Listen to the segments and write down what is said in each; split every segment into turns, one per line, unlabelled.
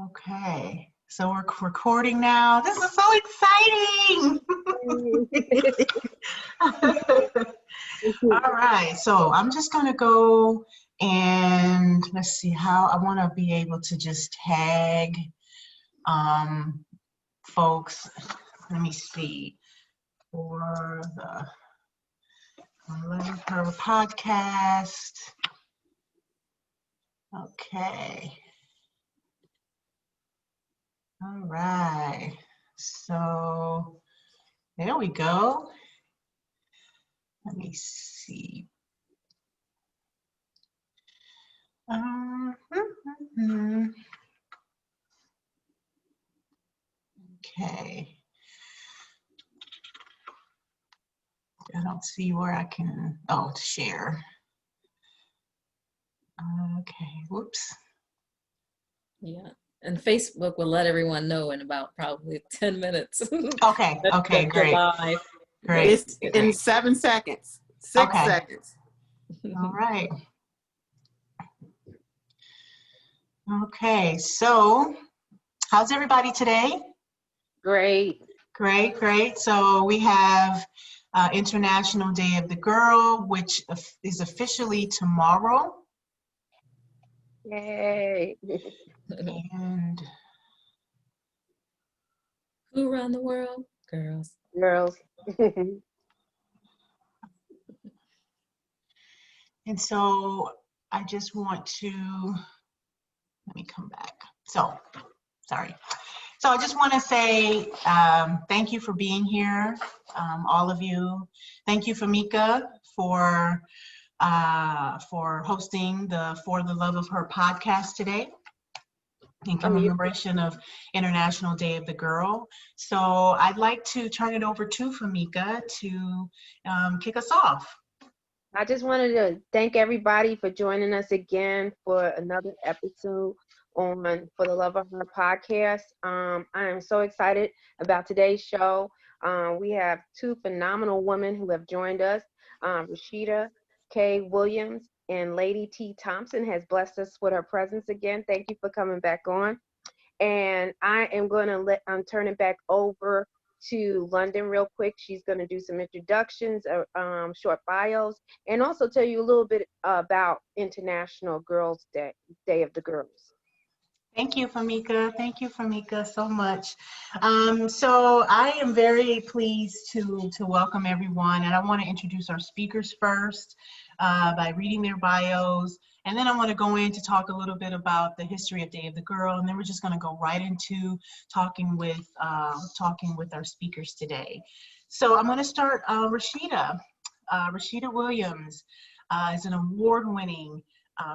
Okay, so we're recording now. This is so exciting. All right, so I'm just gonna go and let's see how I want to be able to just tag folks. Let me see for the her podcast. Okay. All right, so there we go. Let me see. Okay. I don't see where I can, share. Okay, whoops.
Yeah, and Facebook will let everyone know in about probably 10 minutes.
Okay, okay, great.
Live.
Great.
It's in 7 seconds. 6 seconds.
All right. Okay, so how's everybody today?
Great.
Great, great. So we have International Day of the Girl, which is officially tomorrow.
Yay.
And
who run the world? Girls.
Girls.
And so I just want to, let me come back. So, sorry. So I just want to say thank you for being here, all of you. Thank you, Famika, for hosting the For the Love of Her podcast today in commemoration of International Day of the Girl. So I'd like to turn it over to Famika to kick us off.
I just wanted to thank everybody for joining us again for another episode on For the Love of Her podcast. I am so excited about today's show. We have two phenomenal women who have joined us. Rashida K. Williams and Lady Tee Thompson has blessed us with her presence again. Thank you for coming back on. And I am going to turn it back over to London real quick. She's going to do some introductions, short bios, and also tell you a little bit about International Girls Day, Day of the Girls.
Thank you, Famika. Thank you, Famika, so much. So I am very pleased to welcome everyone, and I want to introduce our speakers first by reading their bios, and then I want to go in to talk a little bit about the history of Day of the Girl, and then we're just going to go right into talking with our speakers today. So I'm going to start Rashida. Rasheda Williams is an award-winning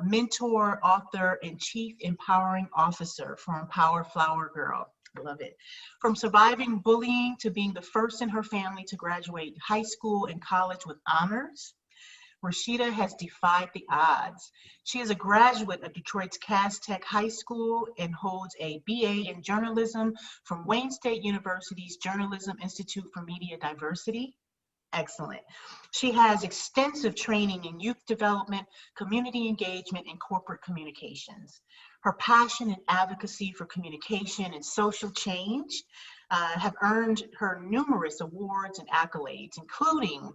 mentor, author, and chief empowering officer for Empower Flower Girl. I love it. From surviving bullying to being the first in her family to graduate high school and college with honors, Rashida has defied the odds. She is a graduate of Detroit's Cass Tech High School and holds a BA in journalism from Wayne State University's Journalism Institute for Media Diversity. Excellent. She has extensive training in youth development, community engagement, and corporate communications. Her passion and advocacy for communication and social change have earned her numerous awards and accolades, including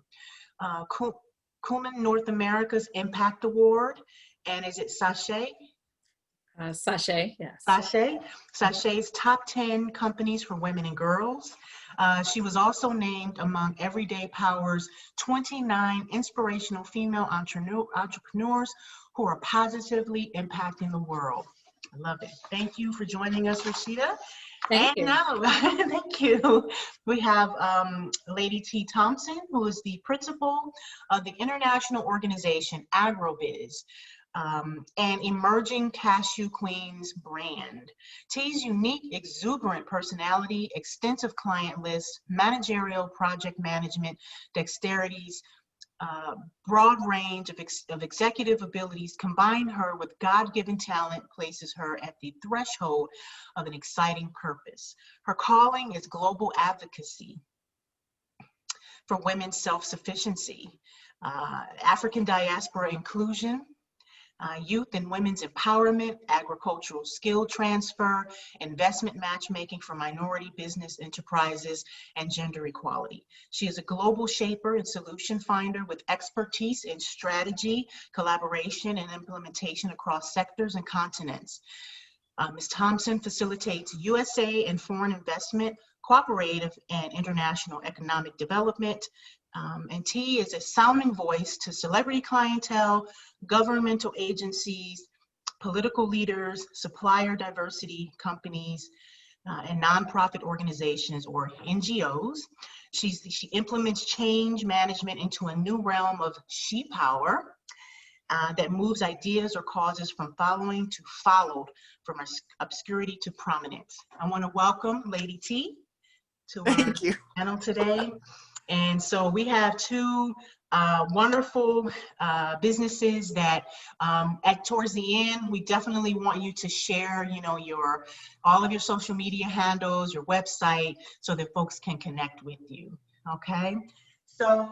Cumin North America's Impact Award, and is it Sachet?
Sachet, yes.
Sachet's Top 10 Companies for Women and Girls. She was also named among Everyday Power's 29 inspirational female entrepreneurs who are positively impacting the world. I love it. Thank you for joining us, Rashida.
Thank you.
Now, thank you. We have Lady Tee Thompson, who is the principal of the international organization AgroBiz and Emerging Cashew Queens brand. Tee's unique, exuberant personality, extensive client list, managerial project management, dexterities, broad range of executive abilities combine her with God-given talent, places her at the threshold of an exciting purpose. Her calling is global advocacy for women's self-sufficiency, African diaspora inclusion, youth and women's empowerment, agricultural skill transfer, investment matchmaking for minority business enterprises, and gender equality. She is a global shaper and solution finder with expertise in strategy, collaboration, and implementation across sectors and continents. Ms. Thompson facilitates USA and foreign investment, cooperative and international economic development, and T is a sounding voice to celebrity clientele, governmental agencies, political leaders, supplier diversity companies, and nonprofit organizations or NGOs. She implements change management into a new realm of she power that moves ideas or causes from following to followed, from obscurity to prominence. I want to welcome Lady Tee to our
Thank you.
panel today. And so we have two wonderful businesses that towards the end, we definitely want you to share, all of your social media handles, your website, so that folks can connect with you, okay? So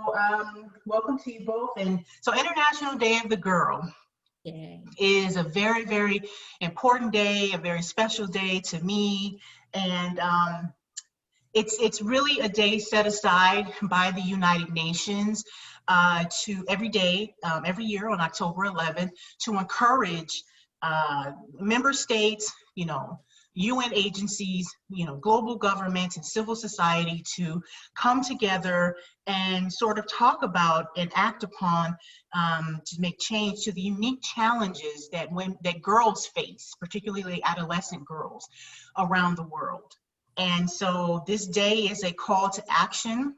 welcome to you both. And so International Day of the Girl is a very, very important day, a very special day to me. And it's really a day set aside by the United Nations to every year on October 11th, to encourage member states, UN agencies, global governments and civil society to come together and sort of talk about and act upon to make change to the unique challenges that girls face, particularly adolescent girls around the world. And so this day is a call to action,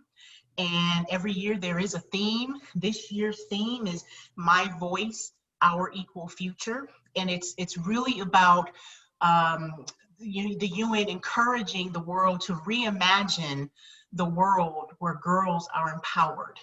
and every year there is a theme. This year's theme is My Voice, Our Equal Future, and it's really about the UN encouraging the world to reimagine the world where girls are empowered.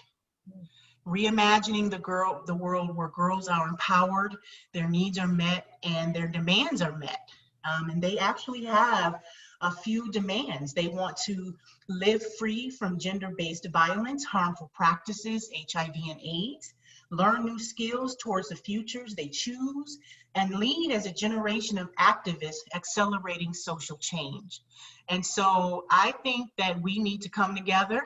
Reimagining the world where girls are empowered, their needs are met, and their demands are met. And they actually have a few demands. They want to live free from gender-based violence, harmful practices, HIV and AIDS, learn new skills towards the futures they choose, and lead as a generation of activists accelerating social change. And so I think that we need to come together,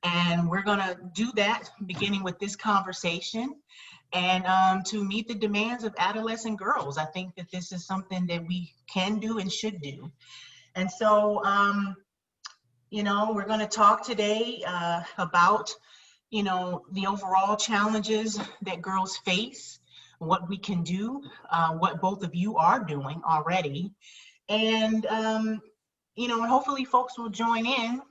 and we're gonna do that beginning with this conversation, and to meet the demands of adolescent girls. I think that this is something that we can do and should do. And so, we're gonna talk today about the overall challenges that girls face, what we can do, what both of you are doing already. And, hopefully folks will join in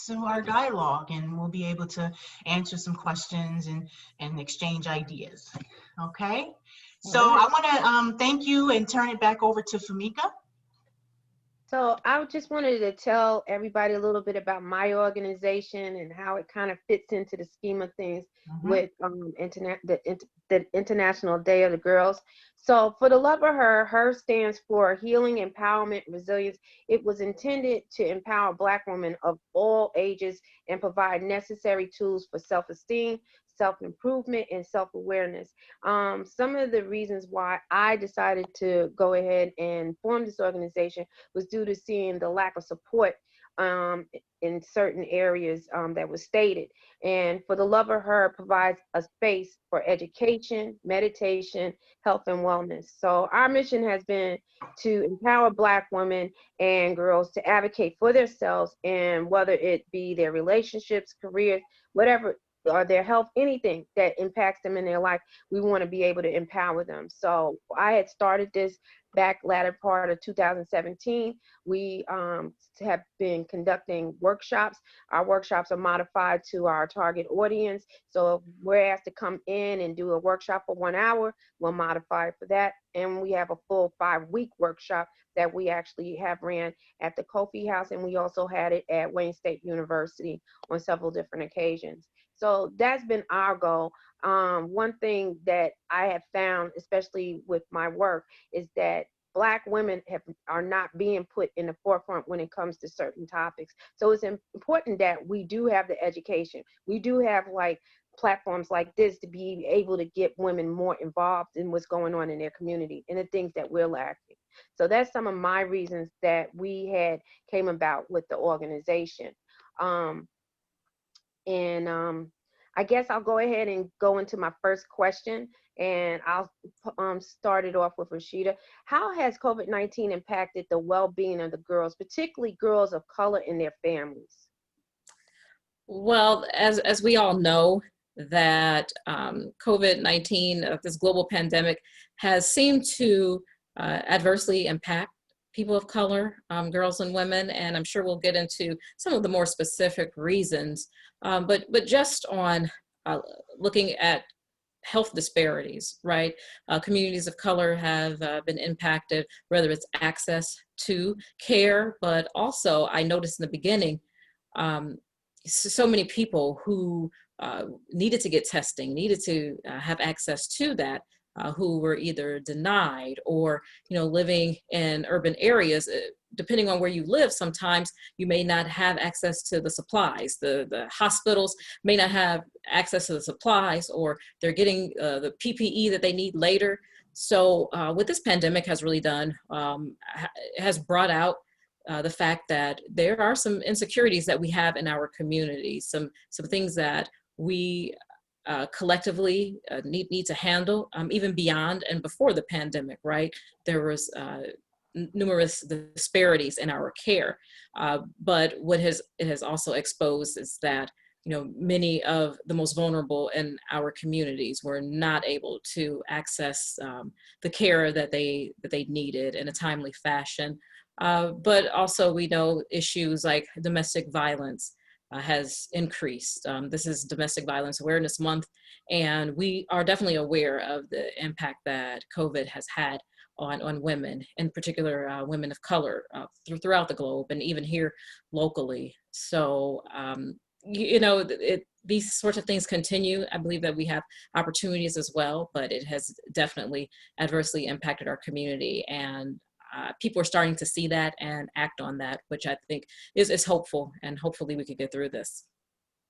to our dialogue, and we'll be able to answer some questions and exchange ideas, okay? So I wanna thank you and turn it back over to Famika.
So I just wanted to tell everybody a little bit about my organization and how it kind of fits into the scheme of things with the International Day of the Girls. So for the love of her stands for Healing, Empowerment, Resilience. It was intended to empower Black women of all ages and provide necessary tools for self-esteem, self-improvement, and self-awareness. Some of the reasons why I decided to go ahead and form this organization was due to seeing the lack of support in certain areas that was stated. And For the Love of Her provides a space for education, meditation, health, and wellness. So our mission has been to empower Black women and girls to advocate for themselves, and whether it be their relationships, careers, whatever, or their health, anything that impacts them in their life, we want to be able to empower them. So I had started this back latter part of 2017. We have been conducting workshops. Our workshops are modified to our target audience. So if we're asked to come in and do a workshop for 1 hour, we'll modify for that. And we have a full 5-week workshop that we actually have ran at the Kofi House, and we also had it at Wayne State University on several different occasions. So that's been our goal. One thing that I have found, especially with my work, is that Black women are not being put in the forefront when it comes to certain topics. So it's important that we do have the education. We do have like platforms like this to be able to get women more involved in what's going on in their community and the things that we're lacking. So that's some of my reasons that we had came about with the organization. I guess I'll go ahead and go into my first question, and I'll start it off with Rashida. How has COVID-19 impacted the well-being of the girls, particularly girls of color and their families?
Well, as we all know, that COVID-19, this global pandemic, has seemed to adversely impact people of color, girls and women, and I'm sure we'll get into some of the more specific reasons. But just on looking at health disparities, right? Communities of color have been impacted, whether it's access to care, but also I noticed in the beginning, so many people who needed to get testing, needed to have access to that, who were either denied or, living in urban areas. Depending on where you live, sometimes you may not have access to the supplies. The hospitals may not have access to the supplies, or they're getting the PPE that they need later. So what this pandemic has really done, has brought out the fact that there are some insecurities that we have in our community, some things that we collectively need to handle, even beyond and before the pandemic, right? There was numerous disparities in our care, but what it has also exposed is that many of the most vulnerable in our communities were not able to access the care that they needed in a timely fashion. But also we know issues like domestic violence has increased. This is Domestic Violence Awareness Month, and we are definitely aware of the impact that COVID has had on women, in particular women of color, throughout the globe and even here locally. So, these sorts of things continue. I believe that we have opportunities as well, but it has definitely adversely impacted our community, and people are starting to see that and act on that, which I think is hopeful, and hopefully we can get through this.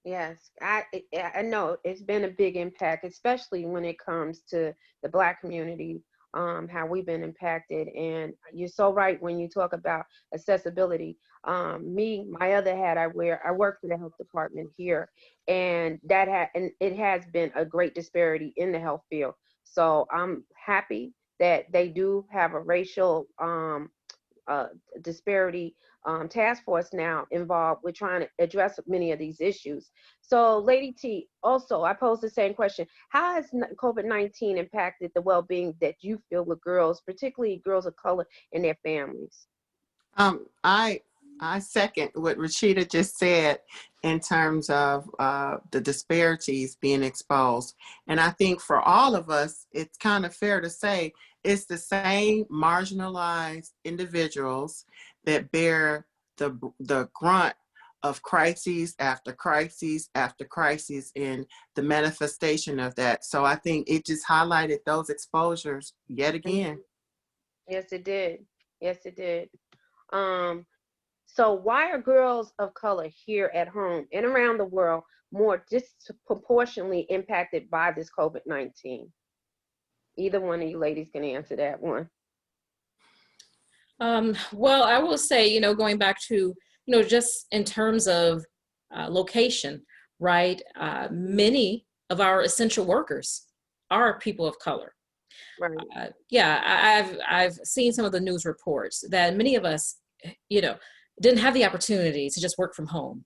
Yes, I know it's been a big impact, especially when it comes to the Black community, how we've been impacted. And you're so right when you talk about accessibility. My other hat I wear, I work for the health department here, and it has been a great disparity in the health field. So I'm happy that they do have a racial disparity task force now involved with trying to address many of these issues. So Lady T, also, I pose the same question. How has COVID-19 impacted the well-being that you feel with girls, particularly girls of color and their families?
I second what Rashida just said in terms of the disparities being exposed. And I think for all of us, it's kind of fair to say it's the same marginalized individuals that bear the grunt of crises after crises after crises in the manifestation of that. So I think it just highlighted those exposures yet again.
Yes, it did. Yes, it did. So why are girls of color here at home and around the world more disproportionately impacted by this COVID-19? Either one of you ladies can answer that one.
Well, I will say, going back to, just in terms of location, right? Many of our essential workers are people of color.
Right.
I've seen some of the news reports that many of us, didn't have the opportunity to just work from home,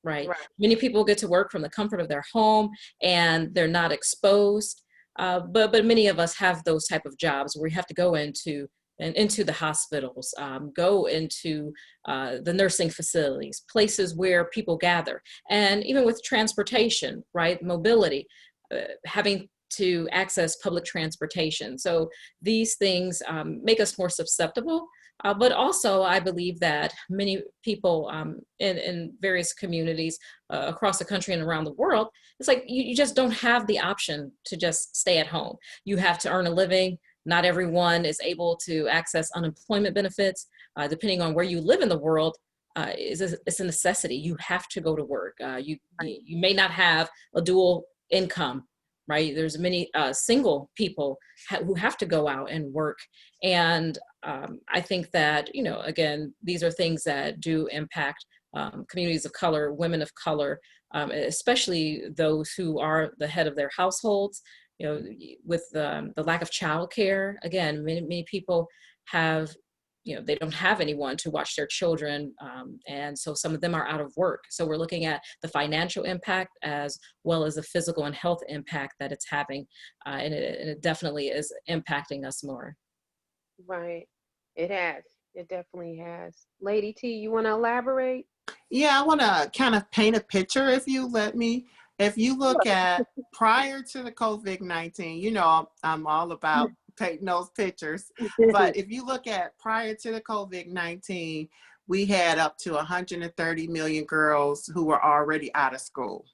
right? Many people get to work from the comfort of their home and they're not exposed. But many of us have those type of jobs where we have to go into the hospitals, go into the nursing facilities, places where people gather, and even with transportation, right? Mobility, having to access public transportation. So these things make us more susceptible. But also, I believe that many people in various communities across the country and around the world, it's like you just don't have the option to just stay at home. You have to earn a living. Not everyone is able to access unemployment benefits. Depending on where you live in the world, it's a necessity. You have to go to work. You may not have a dual income, right? There's many single people who have to go out and work. And I think that, you know, again, these are things that do impact communities of color, women of color, especially those who are the head of their households. You know, with the lack of childcare, again, many people have, you know, they don't have anyone to watch their children. And so some of them are out of work. So we're looking at the financial impact as well as the physical and health impact that it's having. And it definitely is impacting us more.
Right. It has. It definitely has. Lady T, you want to elaborate?
Yeah, I want to kind of paint a picture, if you let me. If you look at prior to the COVID-19, you know, I'm all about painting those pictures. But if you look at prior to the COVID-19, we had up to 130 million girls who were already out of school,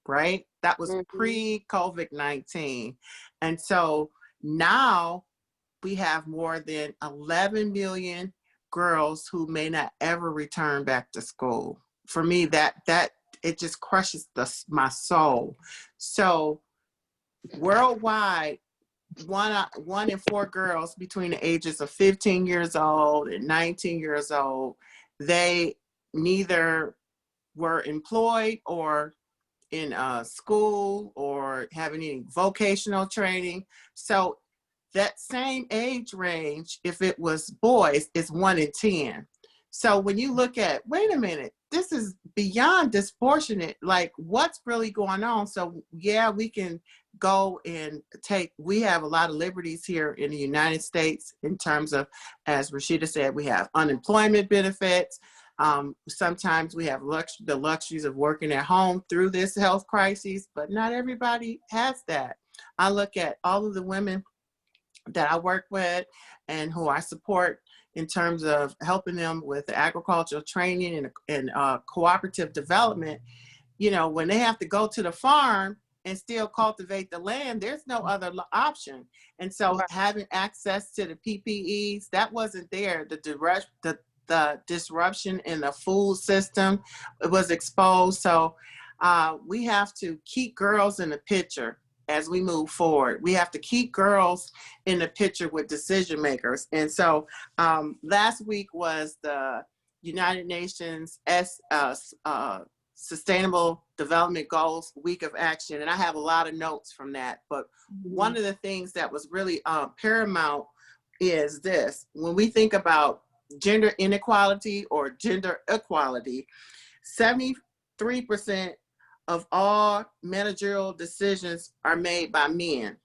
right? That was pre-COVID-19. And so now we have more than 11 million girls who may not ever return back to school. For me, that it just crushes my soul. So worldwide, one in four girls between the ages of 15 years old and 19 years old, they neither were employed or in school or having any vocational training. So that same age range, if it was boys, is 1 in 10. So when you look at, wait a minute, this is beyond disproportionate, like what's really going on? So yeah, we can go and we have a lot of liberties here in the United States in terms of, as Rashida said, we have unemployment benefits. Sometimes we have the luxuries of working at home through this health crisis, but not everybody has that. I look at all of the women that I work with and who I support in terms of helping them with agricultural training and cooperative development. You know, when they have to go to the farm and still cultivate the land, there's no other option. And so having access to the PPEs, that wasn't there. The disruption in the food system, it was exposed. So we have to keep girls in the picture as we move forward. We have to keep girls in the picture with decision makers. And so last week was the United Nations Sustainable Development Goals Week of Action. And I have a lot of notes from that. But one of the things that was really paramount is this. When we think about gender inequality or gender equality, 73% of all managerial decisions are made by men.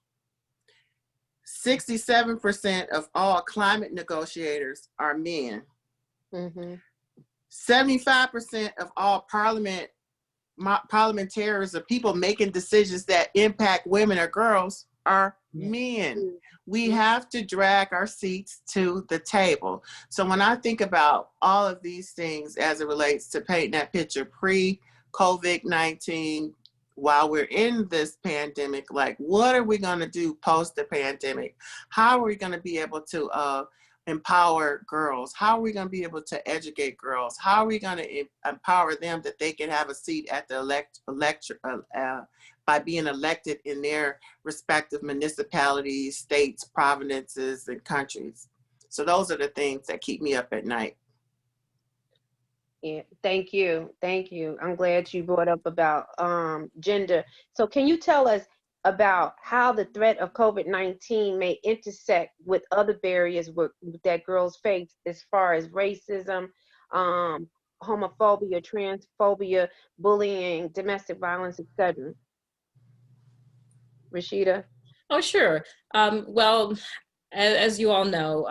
67% of all climate negotiators are men. 75% of all parliamentarians or people making decisions that impact women or girls are men. We have to drag our seats to the table. So when I think about all of these things as it relates to painting that picture pre-COVID-19, while we're in this pandemic, like what are we going to do post the pandemic? How are we going to be able to empower girls? How are we going to be able to educate girls? How are we going to empower them that they can have a seat at the by being elected in their respective municipalities, states, provinces, and countries? So those are the things that keep me up at night.
Yeah, thank you. Thank you. I'm glad you brought up about gender. So can you tell us about how the threat of COVID-19 may intersect with other barriers that girls face as far as racism, homophobia, transphobia, bullying, domestic violence, etc.? Rashida?
Oh, sure. Well, as you all know,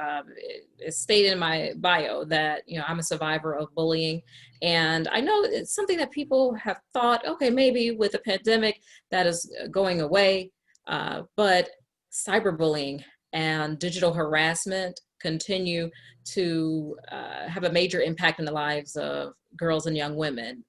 it's stated in my bio that, you know, I'm a survivor of bullying. And I know it's something that people have thought, okay, maybe with the pandemic that is going away, but cyberbullying and digital harassment continue to have a major impact in the lives of girls and young women.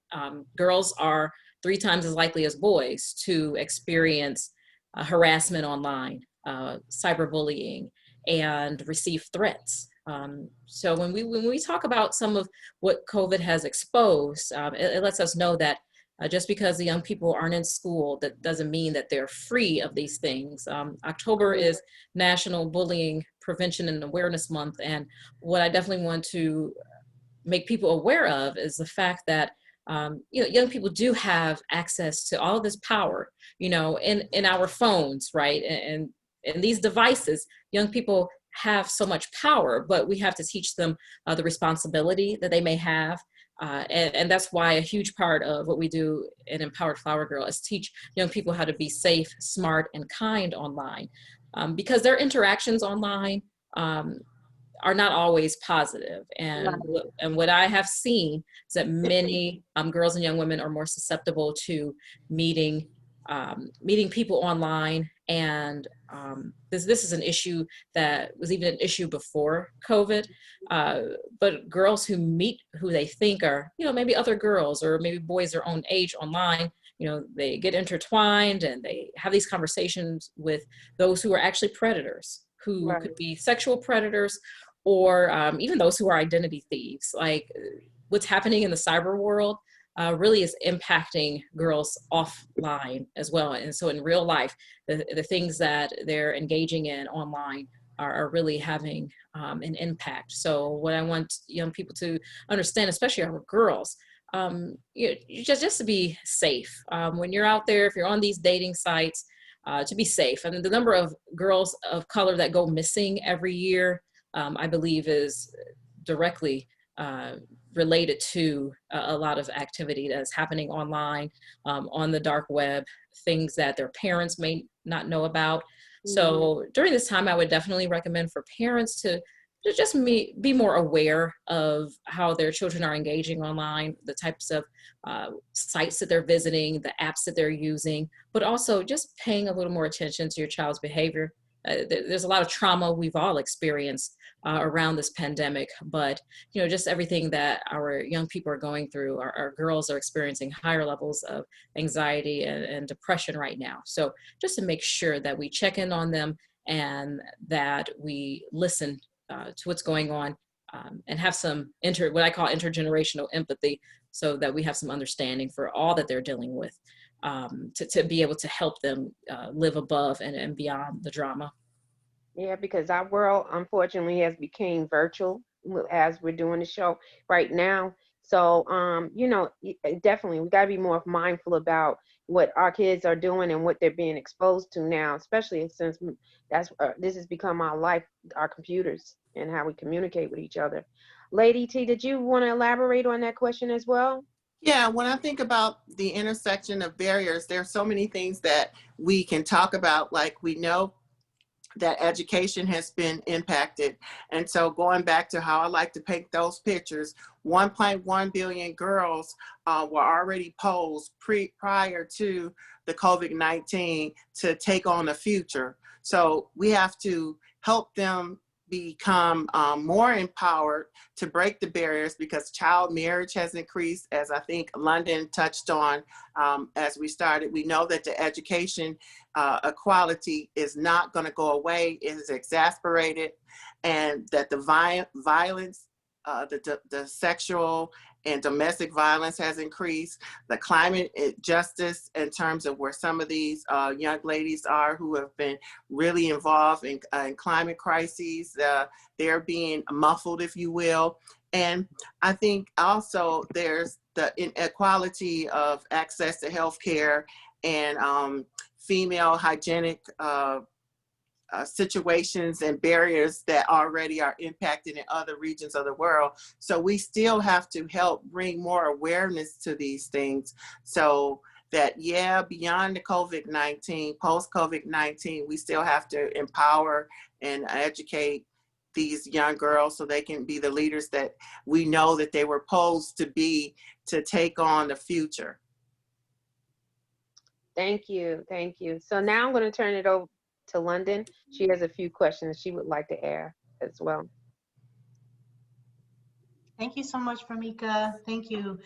Girls are 3 times as likely as boys to experience harassment online, cyberbullying, and receive threats. So when we talk about some of what COVID has exposed, it lets us know that Just because the young people aren't in school, that doesn't mean that they're free of these things. October is National Bullying Prevention and Awareness Month, and what I definitely want to make people aware of is the fact that young people do have access to all of this power, in our phones, right? And these devices, young people have so much power, but we have to teach them the responsibility that they may have. And that's why a huge part of what we do in Empowered Flower Girl is teach young people how to be safe, smart, and kind online, because their interactions online are not always positive. And what I have seen is that many girls and young women are more susceptible to meeting people online. And this is an issue that was even an issue before COVID. But girls who meet who they think are, maybe other girls or maybe boys their own age online, they get intertwined and they have these conversations with those who are actually predators, who could be sexual predators, or even those who are identity thieves. Like what's happening in the cyber world really is impacting girls offline as well. And so in real life, the things that they're engaging in online are really having an impact. So what I want young people to understand, especially our girls, just to be safe. When you're out there, if you're on these dating sites, to be safe. I mean, the number of girls of color that go missing every year, I believe is directly related to a lot of activity that's happening online, on the dark web, things that their parents may not know about. So during this time, I would definitely recommend for parents to just be more aware of how their children are engaging online, the types of sites that they're visiting, the apps that they're using, but also just paying a little more attention to your child's behavior. There's a lot of trauma we've all experienced around this pandemic, but just everything that our young people are going through, our girls are experiencing higher levels of anxiety and depression right now. So just to make sure that we check in on them and that we listen to what's going on, and have some what I call intergenerational empathy, so that we have some understanding for all that they're dealing with, to be able to help them live above and beyond the drama.
Yeah, because our world unfortunately has become virtual as we're doing the show right now. So, definitely we got to be more mindful about what our kids are doing and what they're being exposed to now, especially since this has become our life, our computers, and how we communicate with each other. Lady T, did you want to elaborate on that question as well?
Yeah, when I think about the intersection of barriers, there are so many things that we can talk about. Like, we know that education has been impacted. And so going back to how I like to paint those pictures, 1.1 billion girls were already posed prior to the COVID-19 to take on the future. So we have to help them become more empowered to break the barriers, because child marriage has increased, as I think London touched on as we started. We know that the education equality is not going to go away. It is exasperated, and that the violence, the sexual and domestic violence has increased. The climate justice, in terms of where some of these young ladies are who have been really involved in climate crises, they're being muffled, if you will. And I think also there's the inequality of access to healthcare and female hygienic situations and barriers that already are impacted in other regions of the world. So we still have to help bring more awareness to these things, so that, yeah, beyond the COVID-19, post-COVID-19, we still have to empower and educate these young girls so they can be the leaders that we know that they were posed to be, to take on the future.
Thank you. Thank you. So now I'm going to turn it over to London. She has a few questions she would like to ask as well.
Thank you so much, Ramika. Thank you.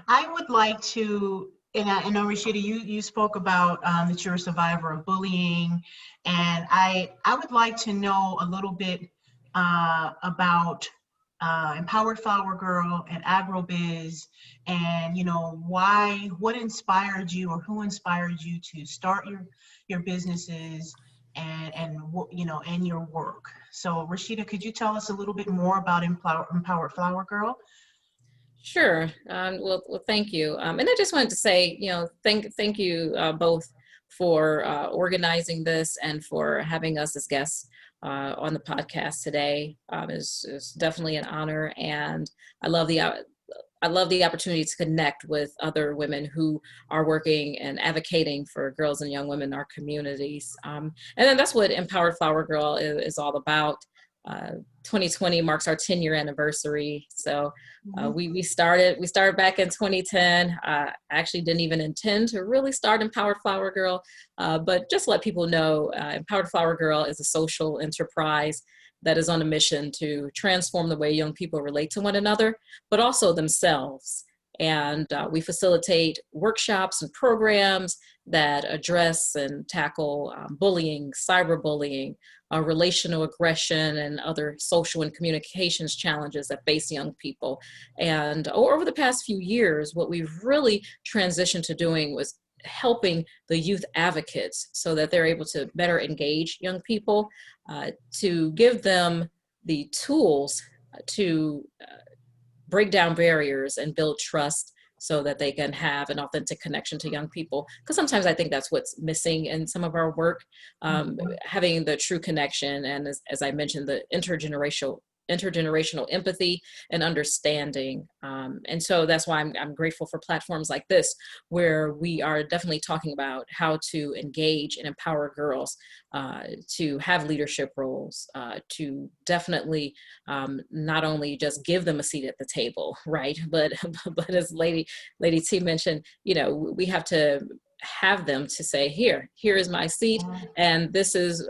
I would like to, and I know, Rashida, you spoke about that you're a survivor of bullying, and I would like to know a little bit about Empowered Flower Girl and AgroBiz, and what inspired you, or who inspired you to start your businesses and your work. So Rashida, could you tell us a little bit more about Empowered Flower Girl?
Sure. Well, thank you. And I just wanted to say, thank you both for organizing this and for having us as guests on the podcast today. Is definitely an honor, and I love the opportunity to connect with other women who are working and advocating for girls and young women in our communities. And then that's what Empowered Flower Girl is all about. 2020 marks our 10-year anniversary. So we started back in 2010. I actually didn't even intend to really start Empowered Flower Girl, but just let people know Empowered Flower Girl is a social enterprise that is on a mission to transform the way young people relate to one another, but also themselves. And we facilitate workshops and programs that address and tackle bullying, cyberbullying, relational aggression, and other social and communications challenges that face young people. And over the past few years, what we've really transitioned to doing was helping the youth advocates so that they're able to better engage young people, to give them the tools to break down barriers and build trust so that they can have an authentic connection to young people. Because sometimes I think that's what's missing in some of our work, having the true connection. And as I mentioned, the intergenerational empathy and understanding. And so that's why I'm grateful for platforms like this, where we are definitely talking about how to engage and empower girls to have leadership roles, to definitely not only just give them a seat at the table, right? But as Lady Tee mentioned, we have to have them to say, here is my seat, and this is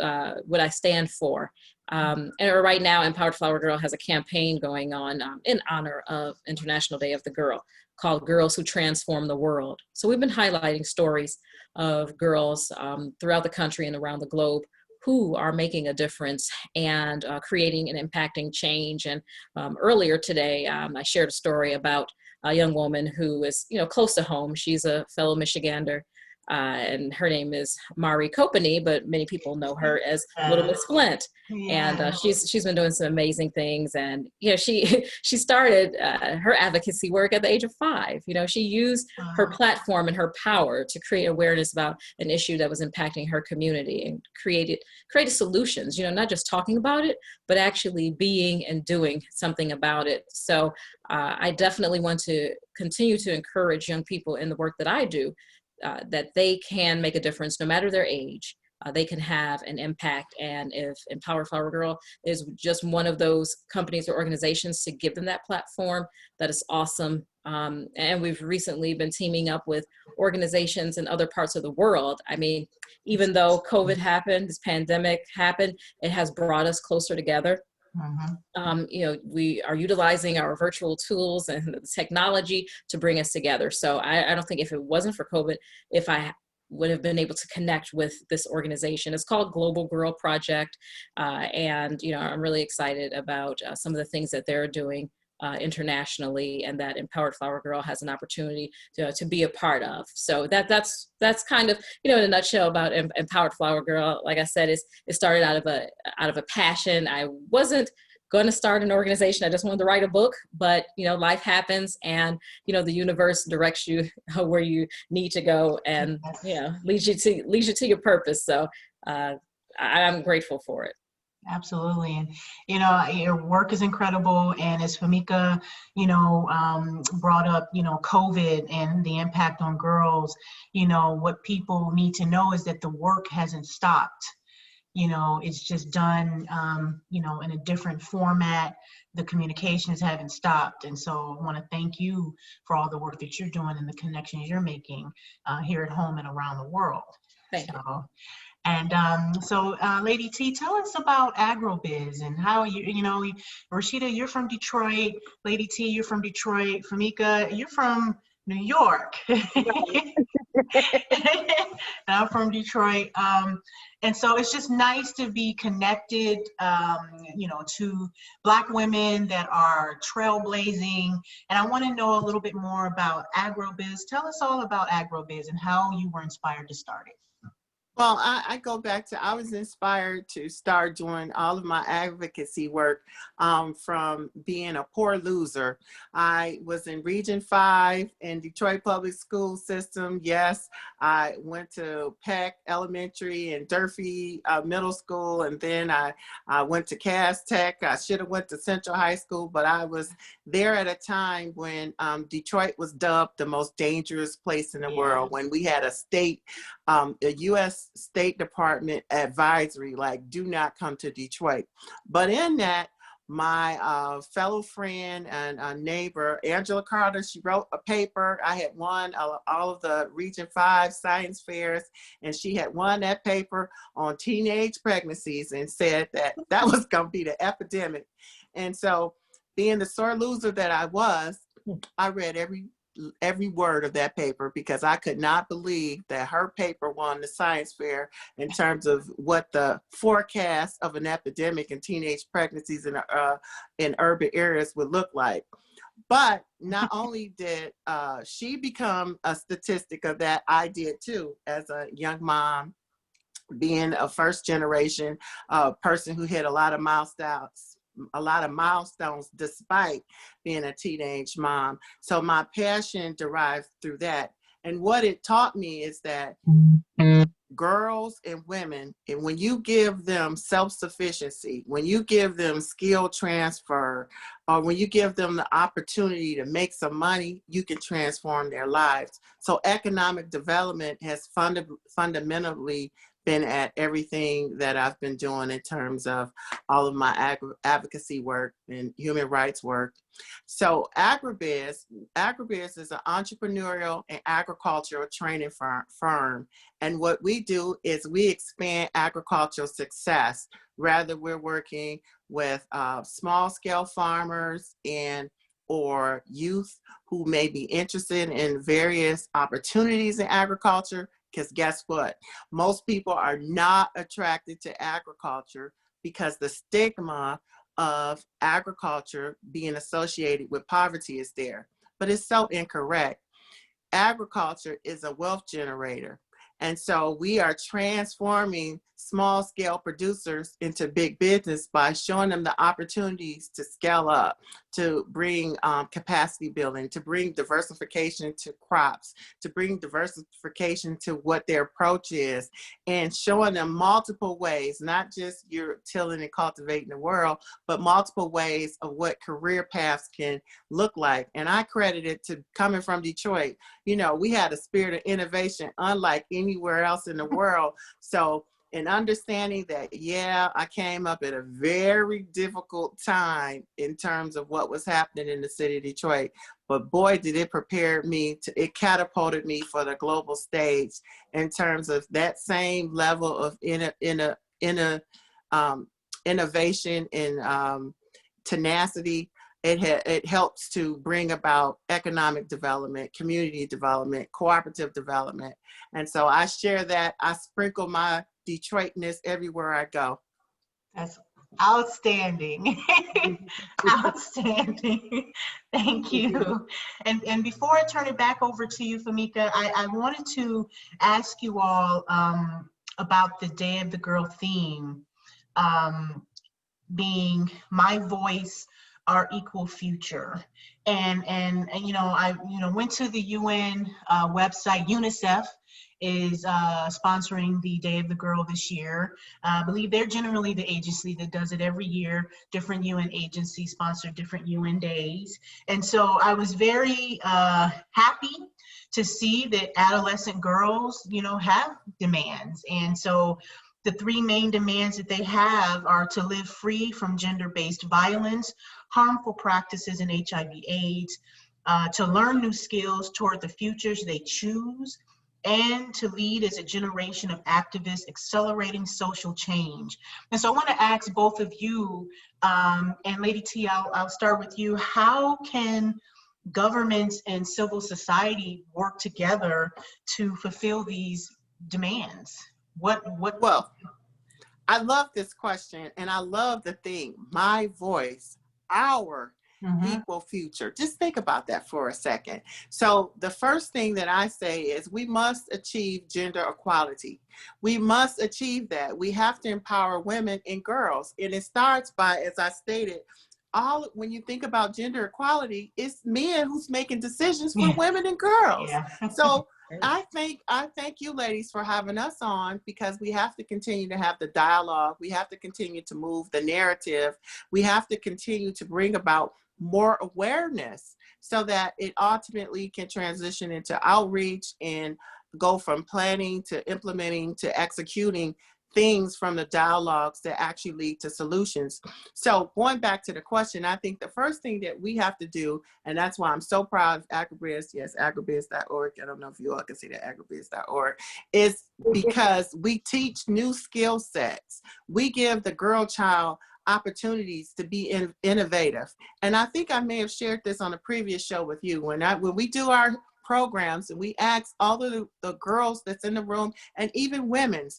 what I stand for. And right now, Empowered Flower Girl has a campaign going on in honor of International Day of the Girl called Girls Who Transform the World. So we've been highlighting stories of girls throughout the country and around the globe who are making a difference and creating and impacting change. And earlier today, I shared a story about a young woman who is, close to home. She's a fellow Michigander. And her name is Mari Kopany, but many people know her as Little Miss Flint. Yeah. And she's been doing some amazing things. And she started her advocacy work at the age of 5. She used her platform and her power to create awareness about an issue that was impacting her community, and created solutions. Not just talking about it, but actually being and doing something about it. So I definitely want to continue to encourage young people in the work that I do. That they can make a difference no matter their age. They can have an impact. And if Empowered Flower Girl is just one of those companies or organizations to give them that platform, that is awesome. And we've recently been teaming up with organizations in other parts of the world. I mean, even though COVID happened, this pandemic happened, it has brought us closer together. We are utilizing our virtual tools and the technology to bring us together. So I don't think if it wasn't for COVID, if I would have been able to connect with this organization. It's called Global Girl Project. And I'm really excited about some of the things that they're doing internationally, and that Empowered Flower Girl has an opportunity to be a part of. So that's kind of, in a nutshell about Empowered Flower Girl. Like I said, it started out of a passion. I wasn't going to start an organization. I just wanted to write a book, but life happens, and the universe directs you where you need to go, and leads you to your purpose. So I'm grateful for it.
Absolutely. And, your work is incredible. And as Famika, brought up, COVID and the impact on girls, what people need to know is that the work hasn't stopped. It's just done, in a different format. The communications haven't stopped. And so I want to thank you for all the work that you're doing and the connections you're making here at home and around the world.
Thank you.
And so Lady Tee, tell us about AgroBiz and how Rashida, you're from Detroit. Lady Tee, you're from Detroit. Famika, you're from New York. I'm from Detroit. And so it's just nice to be connected, you know, to Black women that are trailblazing. And I want to know a little bit more about AgroBiz. Tell us all about AgroBiz and how you were inspired to start it.
Well, I go back to, I was inspired to start doing all of my advocacy work from being a poor loser. I was in Region 5 in Detroit Public School System. Yes, I went to Peck Elementary and Durfee Middle School, and then I went to Cass Tech. I should have went to Central High School, but I was there at a time when Detroit was dubbed the most dangerous place in the world, when we had a state, a U.S. State Department advisory, like, do not come to Detroit. But in that, my fellow friend and neighbor, Angela Carter, she wrote a paper. I had won all of the Region 5 science fairs, and she had won that paper on teenage pregnancies and said that that was going to be the epidemic. And so, being the sore loser that I was, I read every word of that paper, because I could not believe that her paper won the science fair in terms of what the forecast of an epidemic in teenage pregnancies in urban areas would look like. But not only did she become a statistic of that, I did too, as a young mom, being a first generation person who hit a lot of milestones despite being a teenage mom. So my passion derived through that. And what it taught me is that girls and women, and when you give them self-sufficiency, when you give them skill transfer, or when you give them the opportunity to make some money, you can transform their lives. So economic development has fundamentally been at everything that I've been doing in terms of all of my advocacy work and human rights work. So AgroBiz is an entrepreneurial and agricultural training firm. And what we do is we expand agricultural success. Rather, we're working with small scale farmers or youth who may be interested in various opportunities in agriculture. Because guess what? Most people are not attracted to agriculture because the stigma of agriculture being associated with poverty is there. But it's so incorrect. Agriculture is a wealth generator. And so we are transforming small scale producers into big business by showing them the opportunities to scale up, to bring capacity building, to bring diversification to crops, to bring diversification to what their approach is, and showing them multiple ways, not just you're tilling and cultivating the world, but multiple ways of what career paths can look like. And I credit it to coming from Detroit. You know, we had a spirit of innovation unlike anywhere else in the world. So in understanding that, yeah, I came up at a very difficult time in terms of what was happening in the city of Detroit, but boy, did it prepare me it catapulted me for the global stage in terms of that same level of innovation and tenacity. It helps to bring about economic development, community development, cooperative development. And so I share that. I sprinkle my Detroitness everywhere I go.
That's outstanding. Outstanding. Thank you. And before I turn it back over to you, Famika, I wanted to ask you all about the Day of the Girl theme, being my voice, our equal future. And you know, I went to the UN website. UNICEF is sponsoring the Day of the Girl this year. I believe they're generally the agency that does it every year. Different UN agencies sponsor different UN days. And so I was very happy to see that adolescent girls, you know, have demands. And so the three main demands that they have are to live free from gender-based violence, harmful practices, and HIV/AIDS, to learn new skills toward the futures they choose, and to lead as a generation of activists accelerating social change. And so I want to ask both of you, and Lady Tee, I'll start with you. How can governments and civil society work together to fulfill these demands?
Well, I love this question, and I love the thing, my voice, our equal future. Just think about that for a second. So the first thing that I say is we must achieve gender equality. We must achieve that. We have to empower women and girls. And it starts by, as I stated, when you think about gender equality, it's men who's making decisions for women and girls.
Yeah.
So I thank you ladies for having us on, because we have to continue to have the dialogue. We have to continue to move the narrative. We have to continue to bring about more awareness so that it ultimately can transition into outreach and go from planning to implementing to executing things from the dialogues that actually lead to solutions. So going back to the question, I think the first thing that we have to do, and that's why I'm so proud of AgroBiz, yes, agrobiz.org, I don't know if you all can see that, agrobiz.org, is because we teach new skill sets. We give the girl child opportunities to be innovative. And I think I may have shared this on a previous show with you. When we do our programs and we ask all of the girls that's in the room, and even women,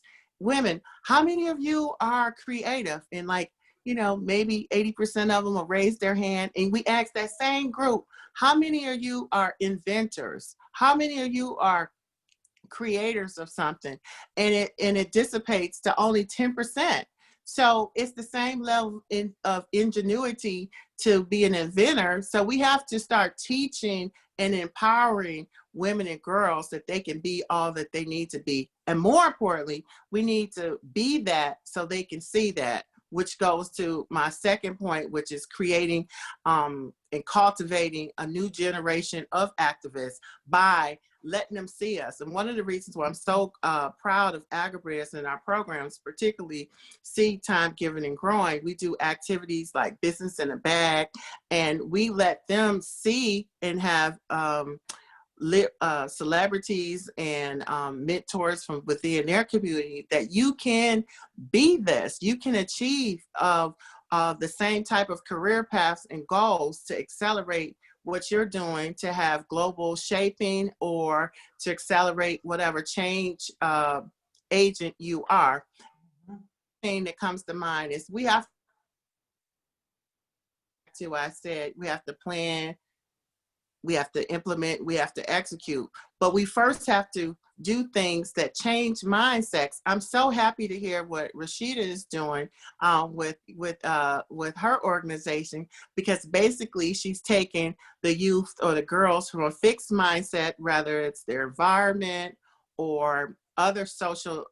how many of you are creative? And like, you know, maybe 80% of them will raise their hand. And we ask that same group, how many of you are inventors? How many of you are creators of something? And it dissipates to only 10%. So it's the same level of ingenuity to be an inventor. So we have to start teaching and empowering women and girls that they can be all that they need to be. And more importantly, we need to be that so they can see that, which goes to my second point, which is creating and cultivating a new generation of activists by letting them see us. And one of the reasons why I'm so proud of AgroBiz and our programs, particularly Seed Time, Giving and Growing, we do activities like Business in a Bag, and we let them see and have celebrities and mentors from within their community that you can be this, you can achieve the same type of career paths and goals to accelerate what you're doing, to have global shaping or to accelerate whatever change agent you are. Thing that comes to mind is we have to, I said, we have to plan, we have to implement, we have to execute, but we first have to do things that change mindsets. I'm so happy to hear what Rashida is doing with her organization, because basically she's taking the youth or the girls from a fixed mindset, whether it's their environment or other social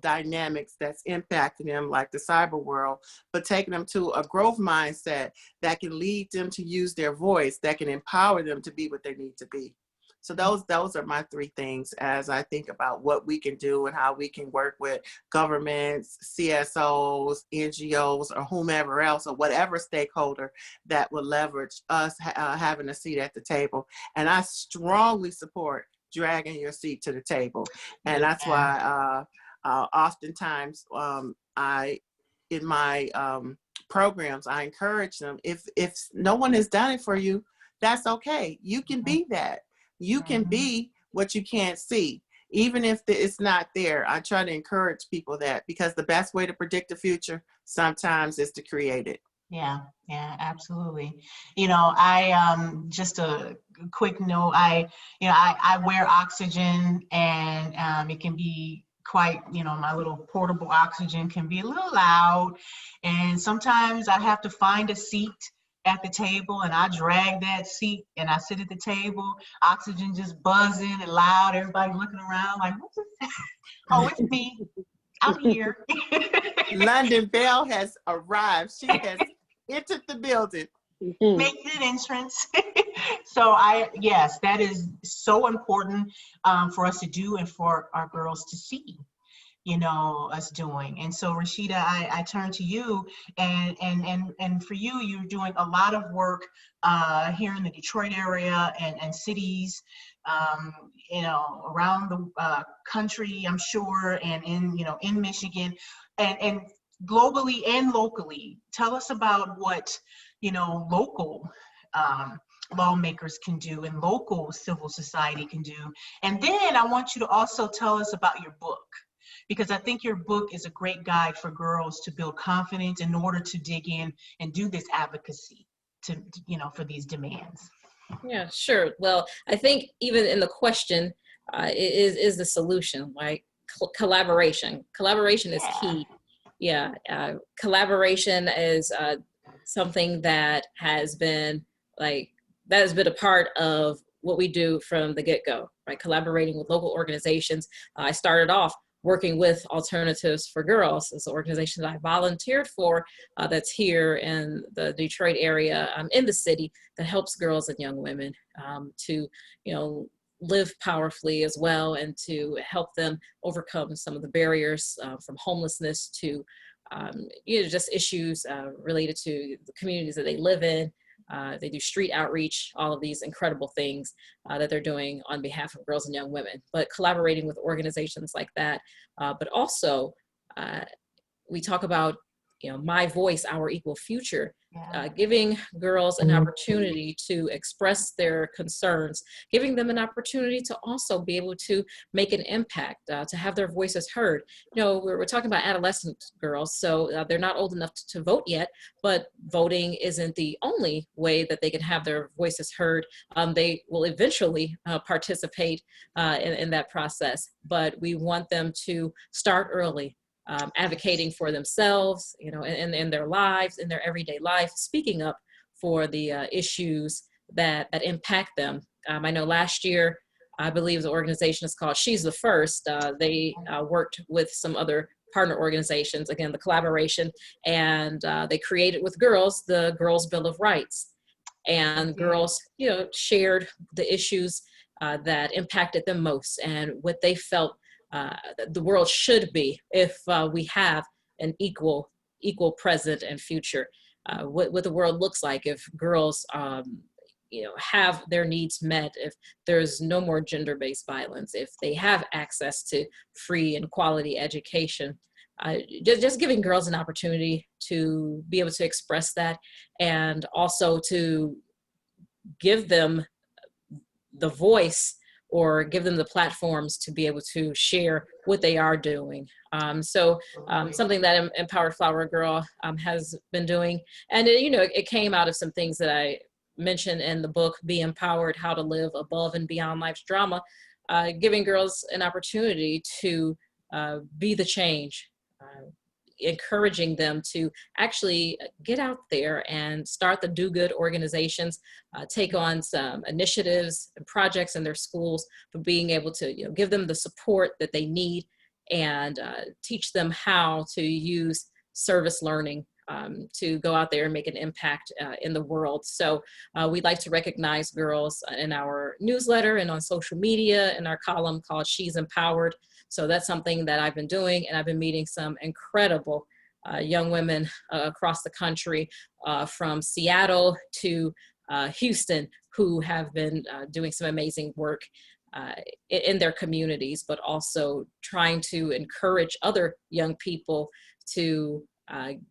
dynamics that's impacting them, like the cyber world, but taking them to a growth mindset that can lead them to use their voice, that can empower them to be what they need to be. So those are my three things as I think about what we can do and how we can work with governments, CSOs, NGOs, or whomever else, or whatever stakeholder that will leverage us having a seat at the table. And I strongly support dragging your seat to the table. And that's why oftentimes in my programs, I encourage them, if no one has done it for you, that's okay. You can be that. You can be what you can't see. Even if it's not there, I try to encourage people that, because the best way to predict the future sometimes is to create it.
Yeah, absolutely. You know, I just a quick note, I wear oxygen, and it can be quite, my little portable oxygen can be a little loud, and sometimes I have to find a seat at the table, and I drag that seat and I sit at the table, oxygen just buzzing and loud, everybody looking around like, what's this? Oh, it's me. I'm here.
London Bell has arrived. She has entered the building.
Make an entrance. So yes, that is so important for us to do and for our girls to see, us doing. And so Rashida, I turn to you, and for you, you're doing a lot of work here in the Detroit area and cities, around the country, I'm sure, and in Michigan, and globally and locally. Tell us about what local lawmakers can do and local civil society can do. And then I want you to also tell us about your book, because I think your book is a great guide for girls to build confidence in order to dig in and do this advocacy to, for these demands.
Yeah, sure. Well, I think even in the question is the solution, like collaboration. Collaboration is key. Yeah, collaboration is something that has been a part of what we do from the get-go, right? Collaborating with local organizations. I started off working with Alternatives for Girls. It's an organization that I volunteered for that's here in the Detroit area, in the city, that helps girls and young women to, live powerfully as well, and to help them overcome some of the barriers from homelessness to, just issues related to the communities that they live in. They do street outreach, all of these incredible things that they're doing on behalf of girls and young women, but collaborating with organizations like that. But also, we talk about, my voice, our equal future, giving girls an opportunity to express their concerns, giving them an opportunity to also be able to make an impact, to have their voices heard. We're talking about adolescent girls, so they're not old enough to vote yet, but voting isn't the only way that they can have their voices heard. They will eventually participate in that process, but we want them to start early. Advocating for themselves, in their lives, in their everyday life, speaking up for the issues that impact them. I know last year, I believe the organization is called She's the First. They worked with some other partner organizations, again, the collaboration, and they created with girls the Girls' Bill of Rights. And girls, shared the issues that impacted them most and what they felt the world should be if we have an equal present and future. What the world looks like if girls, have their needs met, if there's no more gender-based violence, if they have access to free and quality education. Just giving girls an opportunity to be able to express that, and also to give them the voice or give them the platforms to be able to share what they are doing. Something that Empowered Flower Girl has been doing. And it came out of some things that I mentioned in the book, Be Empowered, How to Live Above and Beyond Life's Drama, giving girls an opportunity to be the change, encouraging them to actually get out there and start the do-good organizations, take on some initiatives and projects in their schools, but being able to give them the support that they need and teach them how to use service learning to go out there and make an impact in the world. So we'd like to recognize girls in our newsletter and on social media in our column called She's Empowered. So that's something that I've been doing, and I've been meeting some incredible young women across the country, from Seattle to Houston, who have been doing some amazing work in their communities, but also trying to encourage other young people to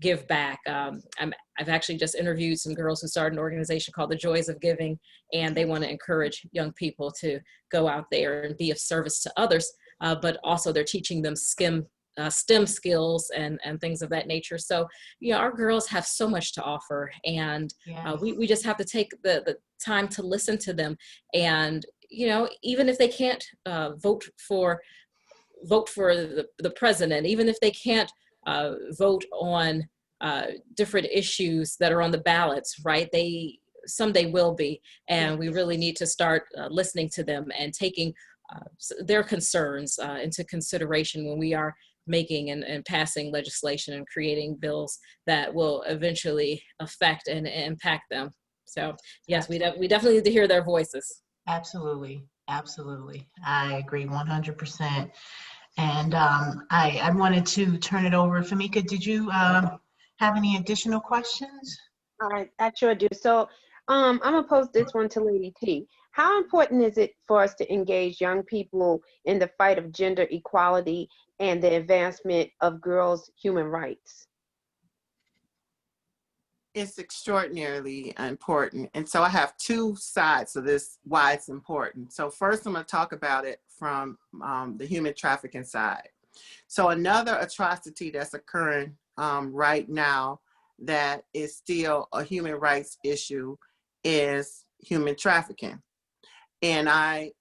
give back. I've actually just interviewed some girls who started an organization called the Joys of Giving, and they want to encourage young people to go out there and be of service to others, but also they're teaching them STEM skills and things of that nature. So, our girls have so much to offer, and we just have to take the time to listen to them. And, even if they can't vote for the president, even if they can't vote on different issues that are on the ballots, right? They someday will be, and we really need to start listening to them and taking their concerns into consideration when we are making and passing legislation and creating bills that will eventually affect and impact them. So yes, we definitely need to hear their voices.
Absolutely. I agree 100%. And I wanted to turn it over. Famika, did you have any additional questions?
I sure do. So I'm gonna pose this one to Lady T. How important is it for us to engage young people in the fight of gender equality and the advancement of girls' human rights?
It's extraordinarily important. And so I have two sides of this, why it's important. So first, I'm going to talk about it from the human trafficking side. So another atrocity that's occurring right now that is still a human rights issue is human trafficking. And I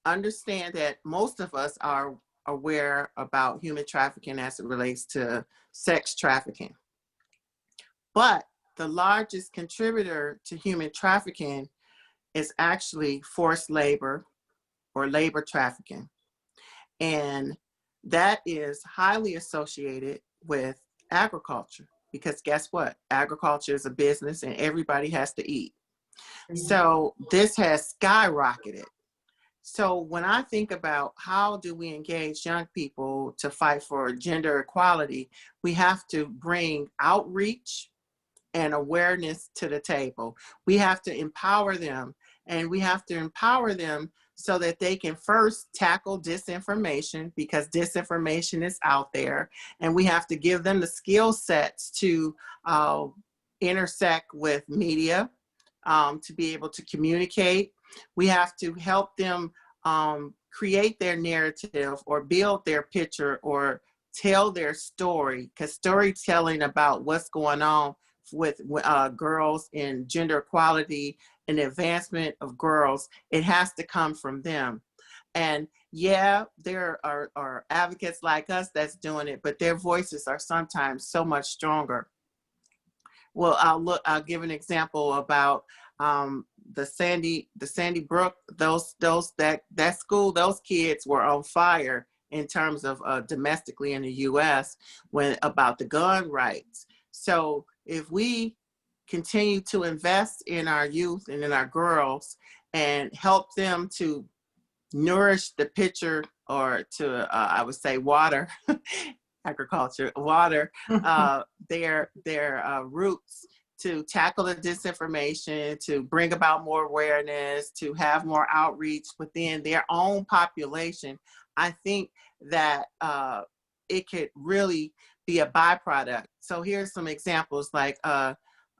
understand that most of us are aware about human trafficking as it relates to sex trafficking. But the largest contributor to human trafficking is actually forced labor or labor trafficking. And that is highly associated with agriculture, because guess what? Agriculture is a business and everybody has to eat. So this has skyrocketed. So when I think about how do we engage young people to fight for gender equality, we have to bring outreach and awareness to the table. We have to empower them, and we have to empower them so that they can first tackle disinformation, because disinformation is out there, and we have to give them the skill sets to intersect with media, to be able to communicate. We have to help them create their narrative or build their picture or tell their story, because storytelling about what's going on with girls and gender equality and the advancement of girls, it has to come from them. And yeah, there are advocates like us that's doing it, but their voices are sometimes so much stronger. Well, I'll give an example about the Sandy Brook. That school, those kids were on fire in terms of domestically in the U.S. about the gun rights. So if we continue to invest in our youth and in our girls and help them to nourish the picture, or to, I would say, water, agriculture, water, their roots, to tackle the disinformation, to bring about more awareness, to have more outreach within their own population, I think that it could really be a byproduct. So here's some examples, like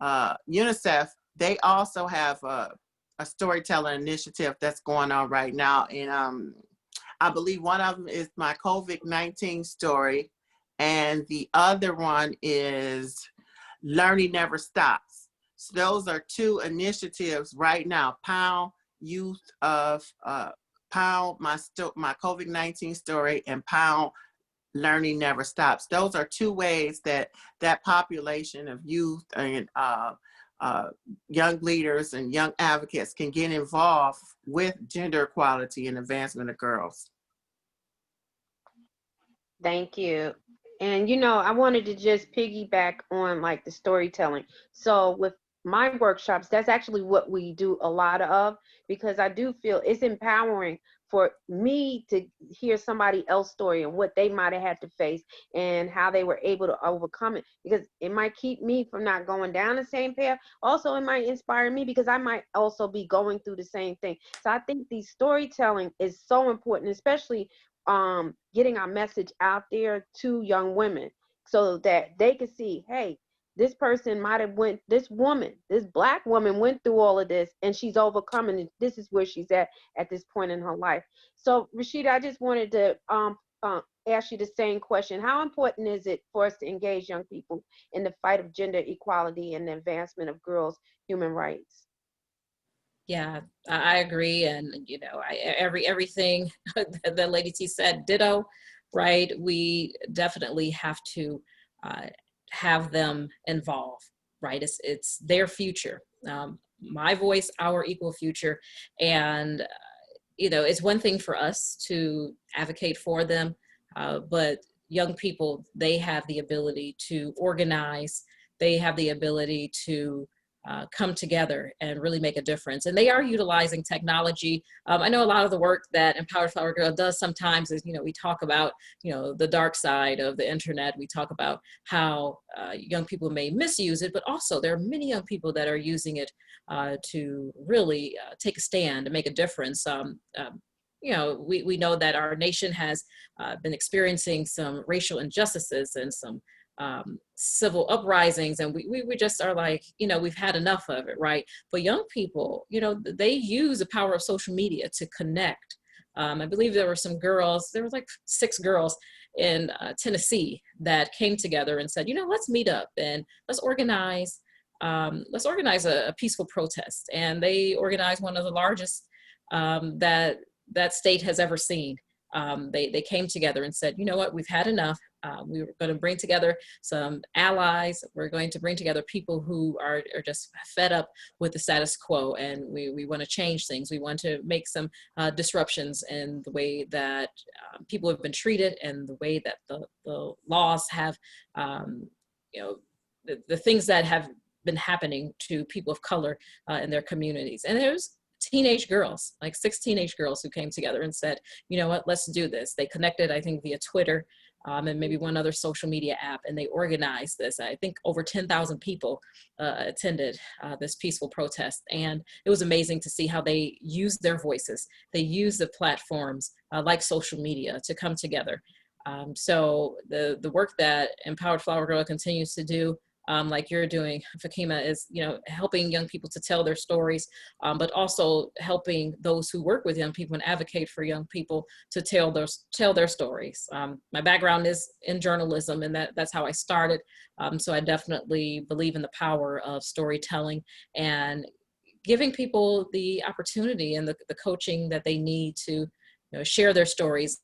UNICEF. They also have a storytelling initiative that's going on right now. And I believe one of them is my COVID-19 story. And the other one is Learning Never Stops. So those are two initiatives right now. Pound Youth of, Pound my COVID-19 story, and Pound Learning Never Stops. Those are two ways that that population of youth and young leaders and young advocates can get involved with gender equality and advancement of girls.
Thank you. And I wanted to just piggyback on like the storytelling. So with my workshops, that's actually what we do a lot of, because I do feel it's empowering for me to hear somebody else's story and what they might have had to face and how they were able to overcome it, because it might keep me from not going down the same path. Also, it might inspire me because I might also be going through the same thing. So I think the storytelling is so important, especially getting our message out there to young women so that they can see, hey, this person might have this Black woman went through all of this and she's overcoming it. This is where she's at this point in her life. So Rashida, I just wanted to ask you the same question. How important is it for us to engage young people in the fight of gender equality and the advancement of girls' human rights?
Yeah, I agree. And, everything that Lady T said, ditto, right? We definitely have to have them involved, right? It's their future. My voice, our equal future. And, it's one thing for us to advocate for them, but young people, they have the ability to organize. They have the ability to come together and really make a difference. And they are utilizing technology. I know a lot of the work that Empowered Flower Girl does sometimes is, we talk about, the dark side of the internet. We talk about how young people may misuse it, but also there are many young people that are using it to really take a stand and make a difference. We know that our nation has been experiencing some racial injustices and some civil uprisings, and we just are like, you know, we've had enough of it, right? But young people, you know, they use the power of social media to connect. I believe there were some girls, there was like 6 girls in Tennessee that came together and said, you know, let's meet up and let's organize a peaceful protest. And they organized one of the largest that state has ever seen. They came together and said, you know what, we've had enough. We were going to bring together some allies. We're going to bring together people who are just fed up with the status quo, and we want to change things. We want to make some disruptions in the way that people have been treated and the way that the laws have, you know, the things that have been happening to people of color in their communities. And there's teenage girls, like 6 teenage girls who came together and said, you know what, let's do this. They connected, I think, via Twitter and maybe one other social media app, and they organized this. I think over 10,000 people attended this peaceful protest. And it was amazing to see how they used their voices. They used the platforms like social media to come together. So the work that Empowered Flower Girl continues to do, like you're doing, Fakima, is, you know, helping young people to tell their stories, but also helping those who work with young people and advocate for young people to tell their stories. My background is in journalism, and that's how I started. So I definitely believe in the power of storytelling and giving people the opportunity and the coaching that they need to, you know, share their stories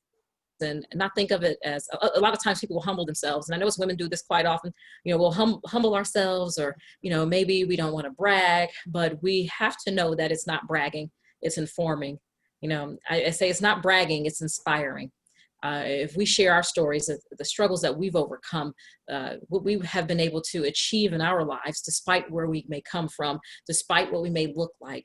and not think of it as a lot of times people will humble themselves. And I know as women do this quite often, you know, we'll humble ourselves, or, you know, maybe we don't want to brag, but we have to know that it's not bragging, it's informing. You know, I say it's not bragging, it's inspiring. If we share our stories, the struggles that we've overcome, what we have been able to achieve in our lives, despite where we may come from, despite what we may look like,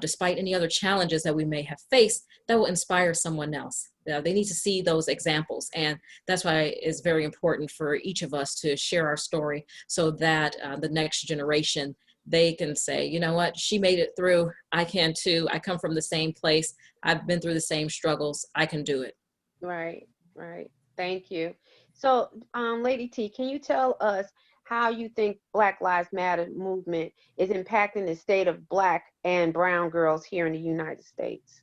despite any other challenges that we may have faced, that will inspire someone else. They need to see those examples. And that's why it's very important for each of us to share our story so that the next generation, they can say, you know what, she made it through. I can too. I come from the same place. I've been through the same struggles. I can do it.
Right, right. Thank you. So, Lady T, can you tell us how you think Black Lives Matter movement is impacting the state of Black and brown girls here in the United States?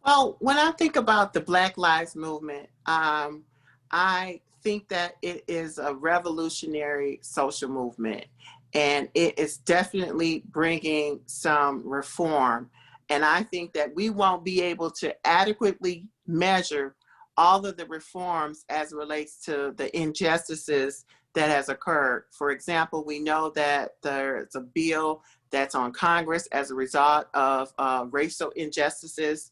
Well, when I think about the Black Lives Movement, I think that it is a revolutionary social movement, and it is definitely bringing some reform. And I think that we won't be able to adequately measure all of the reforms as it relates to the injustices that has occurred. For example, we know that there's a bill that's on Congress as a result of racial injustices.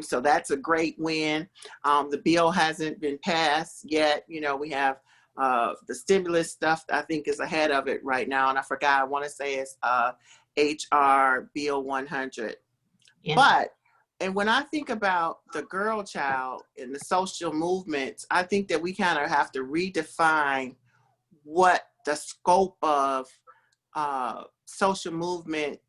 So that's a great win. The bill hasn't been passed yet. You know, we have the stimulus stuff, I think, is ahead of it right now. And I forgot, I want to say it's HR Bill 100. Yeah. But, and when I think about the girl child and the social movements, I think that we kind of have to redefine what the scope of social movement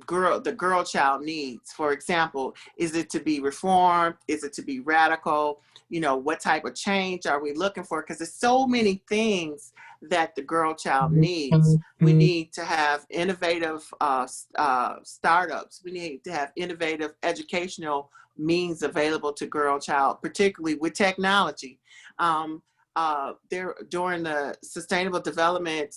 the girl child needs. For example, is it to be reformed? Is it to be radical? You know, what type of change are we looking for? Because there's so many things that the girl child needs. We need to have innovative startups. We need to have innovative educational means available to girl child, particularly with technology. During the Sustainable Development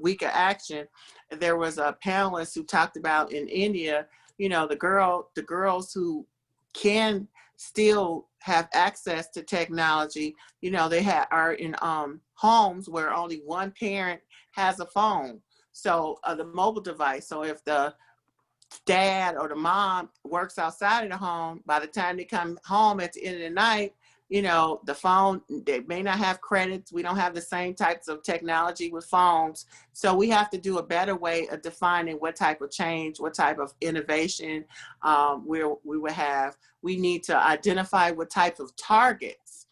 Week of Action, there was a panelist who talked about in India, you know, the girls who can still have access to technology, you know, they are in homes where only one parent has a phone. So the mobile device. So if the dad or the mom works outside of the home, by the time they come home at the end of the night, you know, the phone, they may not have credits. We don't have the same types of technology with phones. So we have to do a better way of defining what type of change, what type of innovation we will have. We need to identify what types of targets.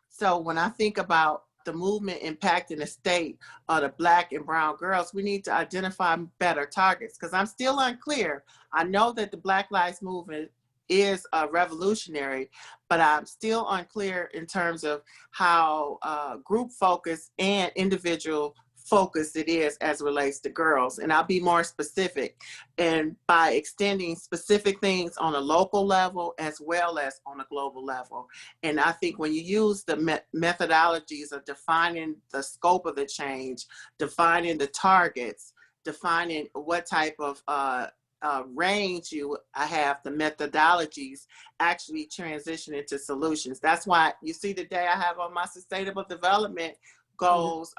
So when I think about the movement impacting the state of the Black and brown girls, we need to identify better targets, because I'm still unclear. I know that the Black Lives Movement is revolutionary, but I'm still unclear in terms of how group focus and individual focus it is as it relates to girls. And I'll be more specific, and by extending specific things on a local level as well as on a global level. And I think when you use the methodologies of defining the scope of the change, defining the targets, defining what type of range I have, the methodologies actually transition into solutions. That's why you see today I have on my sustainable development goals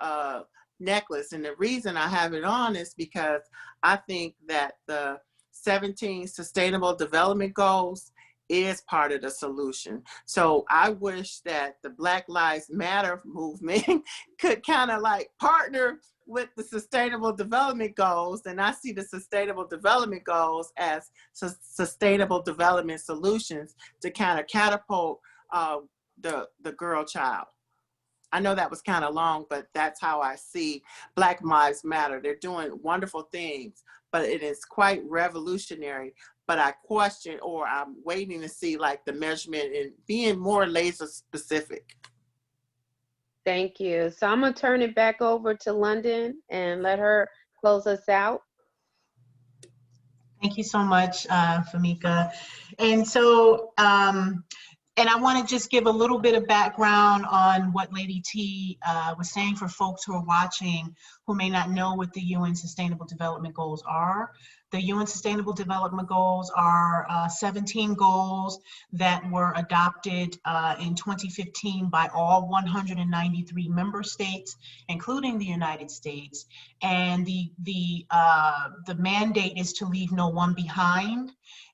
necklace. And the reason I have it on is because I think that the 17 sustainable development goals is part of the solution. So I wish that the Black Lives Matter movement could kind of like partner with the sustainable development goals. And I see the sustainable development goals as sustainable development solutions to kind of catapult the girl child. I know that was kind of long, but that's how I see Black Lives Matter. They're doing wonderful things, but it is quite revolutionary. But I question, or I'm waiting to see like the measurement and being more laser specific.
Thank you. So I'm gonna turn it back over to London and let her close us out.
Thank you so much, Famika. And so, and I want to just give a little bit of background on what Lady Tee was saying for folks who are watching who may not know what the UN Sustainable Development Goals are. The UN Sustainable Development Goals are 17 goals that were adopted in 2015 by all 193 member states, including the United States. And the mandate is to leave no one behind.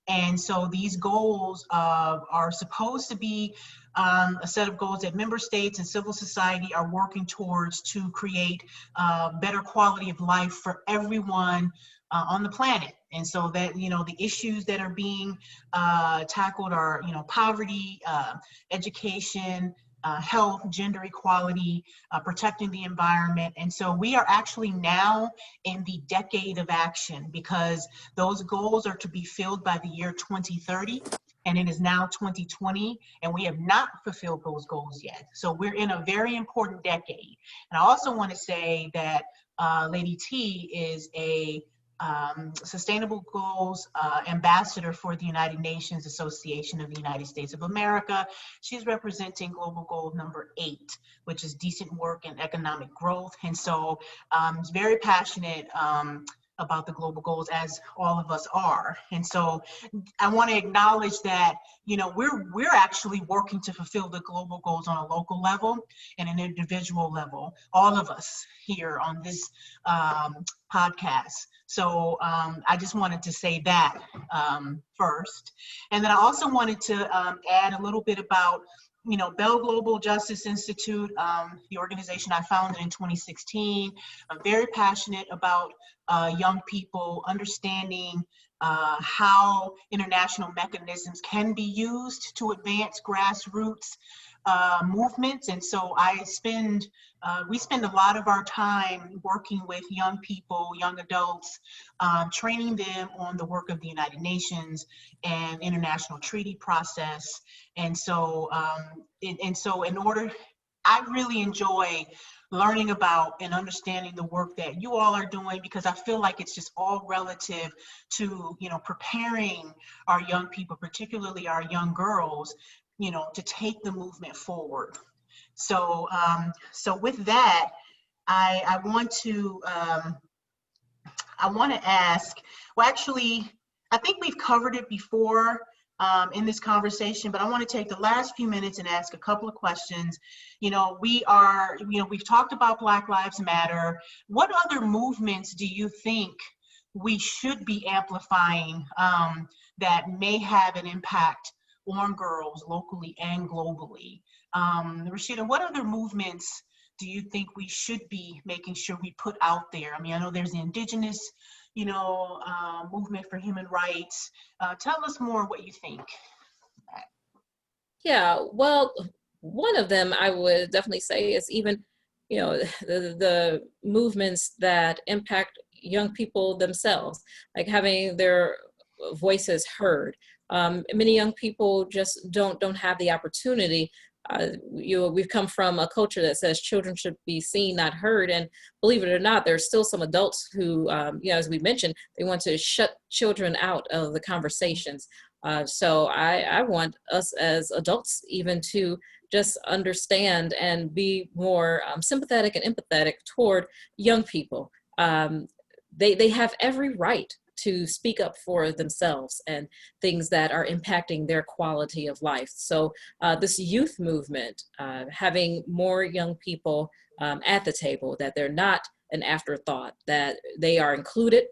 And so these goals are supposed to be a set of goals that member states and civil society are working towards to create better quality of life for everyone on the planet. And so that, you know, the issues that are being tackled are, you know, poverty, education, health, gender equality, protecting the environment. And so we are actually now in the decade of action, because those goals are to be filled by the year 2030. And it is now 2020, and we have not fulfilled those goals yet. So we're in a very important decade. And I also want to say that Lady Tee is a Sustainable Goals Ambassador for the United Nations Association of the United States of America. She's representing global goal number 8, which is decent work and economic growth. And so is very passionate about the global goals, as all of us are. And so I want to acknowledge that, you know, we're actually working to fulfill the global goals on a local level and an individual level, all of us here on this podcast. So I just wanted to say that first. And then I also wanted to add a little bit about, you know, Bell Global Justice Institute, the organization I founded in 2016. I'm very passionate about young people understanding how international mechanisms can be used to advance grassroots movements. And so we spend a lot of our time working with young people, young adults, training them on the work of the United Nations and international treaty process. And so, I really enjoy learning about and understanding the work that you all are doing, because I feel like it's just all relative to, you know, preparing our young people, particularly our young girls, you know, to take the movement forward. So, so with that, I want to ask, well, actually, I think we've covered it before in this conversation, but I want to take the last few minutes and ask a couple of questions. You know, we've talked about Black Lives Matter. What other movements do you think we should be amplifying that may have an impact on girls locally and globally? Rashida, what other movements do you think we should be making sure we put out there? I mean, I know there's the indigenous, you know, movement for human rights. Tell us more what you think.
Yeah, well, one of them I would definitely say is even, you know, the movements that impact young people themselves, like having their voices heard. many young people just don't have the opportunity. We've come from a culture that says children should be seen, not heard. And believe it or not, there's still some adults who, as we mentioned, they want to shut children out of the conversations. So I want us as adults even to just understand and be more sympathetic and empathetic toward young people. They have every right to speak up for themselves and things that are impacting their quality of life. So this youth movement, having more young people at the table, that they're not an afterthought, that they are included.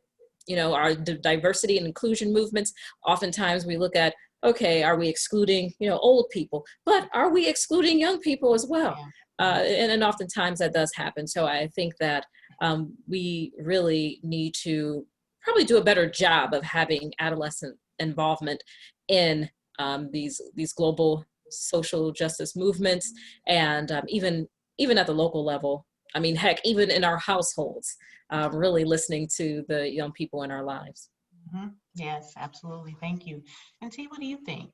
Our diversity and inclusion movements, oftentimes we look at, okay, are we excluding, old people, but are we excluding young people as well? And oftentimes that does happen. So I think that we really need to probably do a better job of having adolescent involvement in these global social justice movements, and even at the local level. I mean, heck, even in our households, really listening to the young people in our lives.
Mm-hmm. Yes, absolutely. Thank you. And T, what do you think?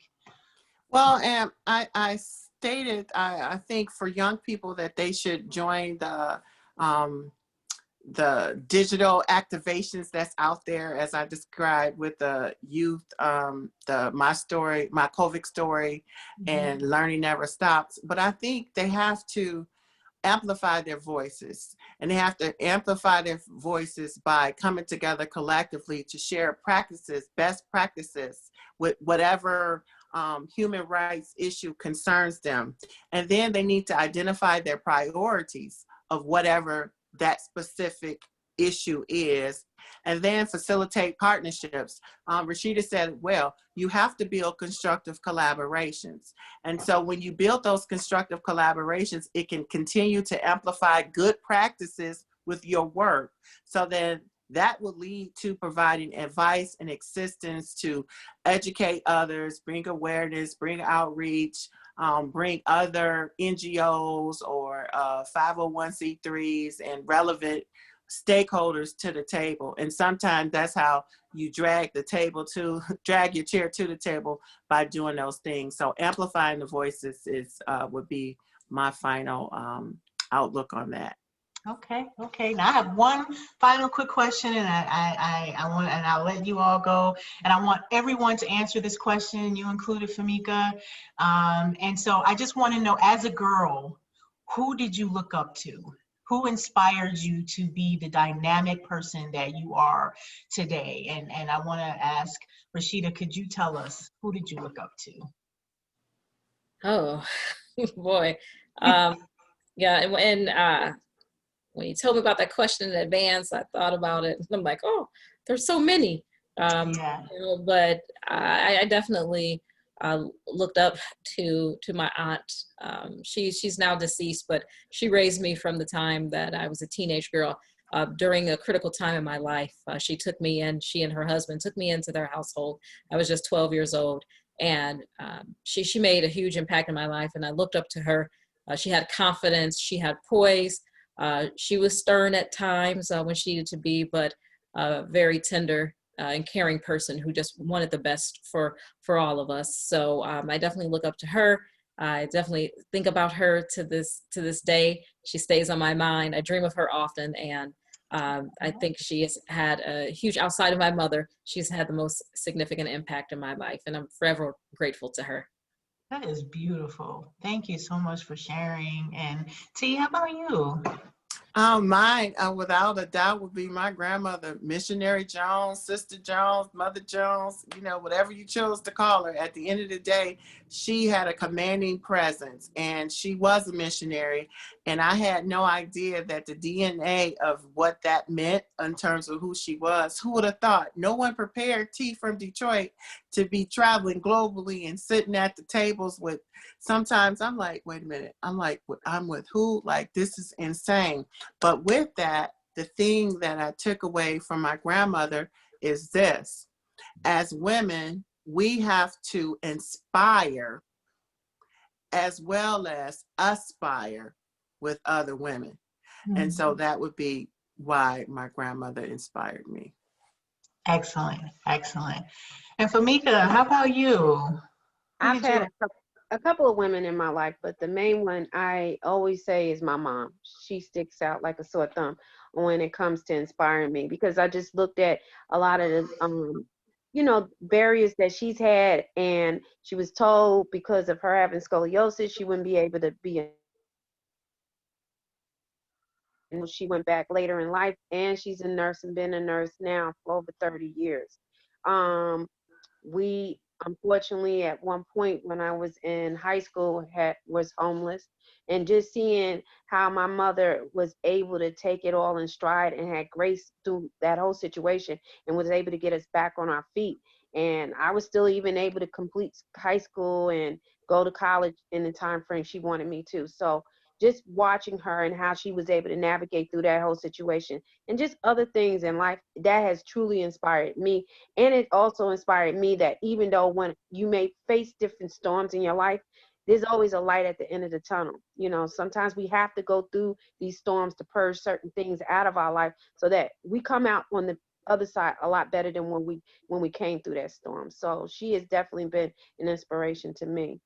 Well, I stated, I think for young people that they should join the digital activations that's out there, as I described with the youth, my COVID story, and Learning Never Stops. But I think they have to amplify their voices, and they have to amplify their voices by coming together collectively to share practices, best practices with whatever human rights issue concerns them. And then they need to identify their priorities of whatever that specific issue is, and then facilitate partnerships. Rashida said, well, you have to build constructive collaborations. And so when you build those constructive collaborations, it can continue to amplify good practices with your work. So then that will lead to providing advice and assistance to educate others, bring awareness, bring outreach, bring other NGOs or 501c3s and relevant stakeholders to the table. And sometimes that's how you drag your chair to the table, by doing those things. So amplifying the voices would be my final outlook on that.
Okay. Now I have one final quick question, and I'll let you all go. And I want everyone to answer this question, you included, Famika. And so I just want to know, as a girl, who did you look up to? Who inspired you to be the dynamic person that you are today? And I want to ask Rashida, could you tell us, who did you look up to?
Oh, boy. Yeah, and when you told me about that question in advance, I thought about it. And I'm like, oh, there's so many. But I definitely looked up to my aunt. She's now deceased, but she raised me from the time that I was a teenage girl. During a critical time in my life, she and her husband took me into their household. I was just 12 years old, and she made a huge impact in my life, and I looked up to her. She had confidence, she had poise. She was stern at times when she needed to be, but very tender and caring person who just wanted the best for all of us. So I definitely look up to her. I definitely think about her to this day. She stays on my mind. I dream of her often, and I think she has had a huge, outside of my mother, she's had the most significant impact in my life, and I'm forever grateful to her.
That is beautiful. Thank you so much for sharing. And T, how about you?
Mine, without a doubt, would be my grandmother, Missionary Jones, Sister Jones, Mother Jones, whatever you chose to call her. At the end of the day, she had a commanding presence, and she was a missionary. And I had no idea that the DNA of what that meant in terms of who she was. Who would have thought? No one prepared T from Detroit to be traveling globally and sitting at the tables with, sometimes I'm like, wait a minute, I'm with who? Like, this is insane. But with that, the thing that I took away from my grandmother is this: as women, we have to inspire as well as aspire with other women. And so that would be why my grandmother inspired me.
Excellent, excellent. And Famika, how about you? Who
I've
did you?
had a couple of women in my life, but the main one I always say is my mom. She sticks out like a sore thumb when it comes to inspiring me, because I just looked at a lot of the barriers that she's had, and she was told because of her having scoliosis she wouldn't be able to be a, and she went back later in life, and she's a nurse and been a nurse now for over 30 years. Um, we unfortunately at one point when I was in high school was homeless, and just seeing how my mother was able to take it all in stride and had grace through that whole situation and was able to get us back on our feet. And I was still even able to complete high school and go to college in the time frame she wanted me to. So just watching her and how she was able to navigate through that whole situation and just other things in life, that has truly inspired me. And it also inspired me that even though when you may face different storms in your life, there's always a light at the end of the tunnel. Sometimes we have to go through these storms to purge certain things out of our life so that we come out on the other side a lot better than when we came through that storm. So she has definitely been an inspiration to me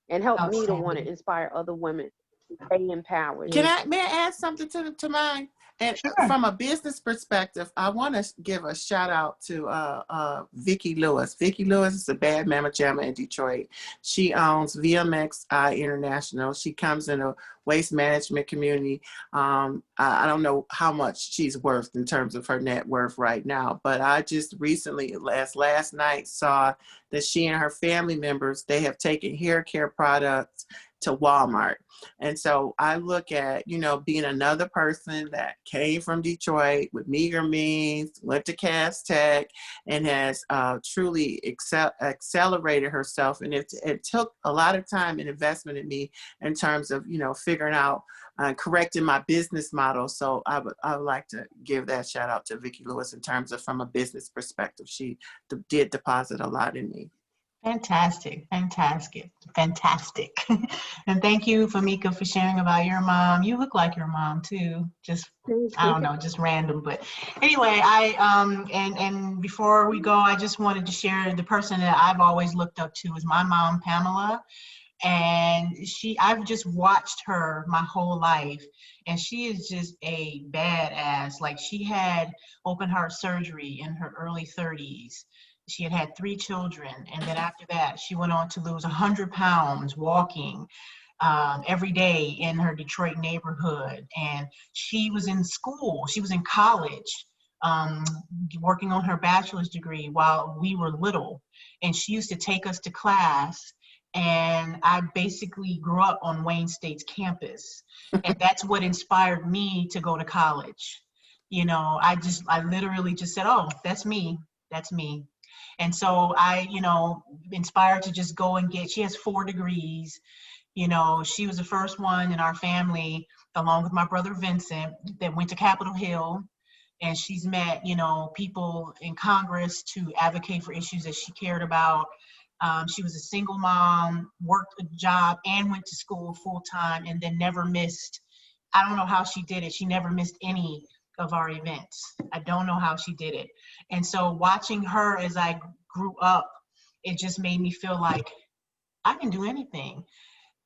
and helped me to want to
Outstanding.
inspire other women to stay empowered.
May I add something to mine? And
Sure.
from a business perspective, I want to give a shout out to Vicki Lewis. Vicki Lewis is a bad mama jamma in Detroit. She owns VMXI International. She comes in a waste management community. I don't know how much she's worth in terms of her net worth right now, but I just recently, last night, saw that she and her family members, they have taken hair care products to Walmart. And so I look at, being another person that came from Detroit with meager means, went to Cass Tech, and has truly accelerated herself. And it took a lot of time and investment in me in terms of, figuring out correcting my business model. So I would like to give that shout out to Vicki Lewis in terms of from a business perspective. She did deposit a lot in me.
Fantastic, fantastic, fantastic. And thank you, Famika, for sharing about your mom. You look like your mom too. Just, I don't know, just random. But anyway, and before we go, I just wanted to share the person that I've always looked up to is my mom, Pamela. And I've just watched her my whole life, and she is just a badass. Like, she had open heart surgery in her early 30s. She had had 3 children, and then after that she went on to lose 100 pounds walking every day in her Detroit neighborhood. And she was in school, she was in college, um, working on her bachelor's degree while we were little. And she used to take us to class, and I basically grew up on Wayne State's campus. And that's what inspired me to go to college. I literally just said, oh, that's me. That's me. And so I, inspired to just go and she has 4 degrees. She was the first one in our family, along with my brother Vincent, that went to Capitol Hill. And she's met, people in Congress to advocate for issues that she cared about. She was a single mom, worked a job and went to school full time, and then never missed. I don't know how she did it. She never missed any of our events. I don't know how she did it. And so watching her as I grew up, it just made me feel like I can do anything.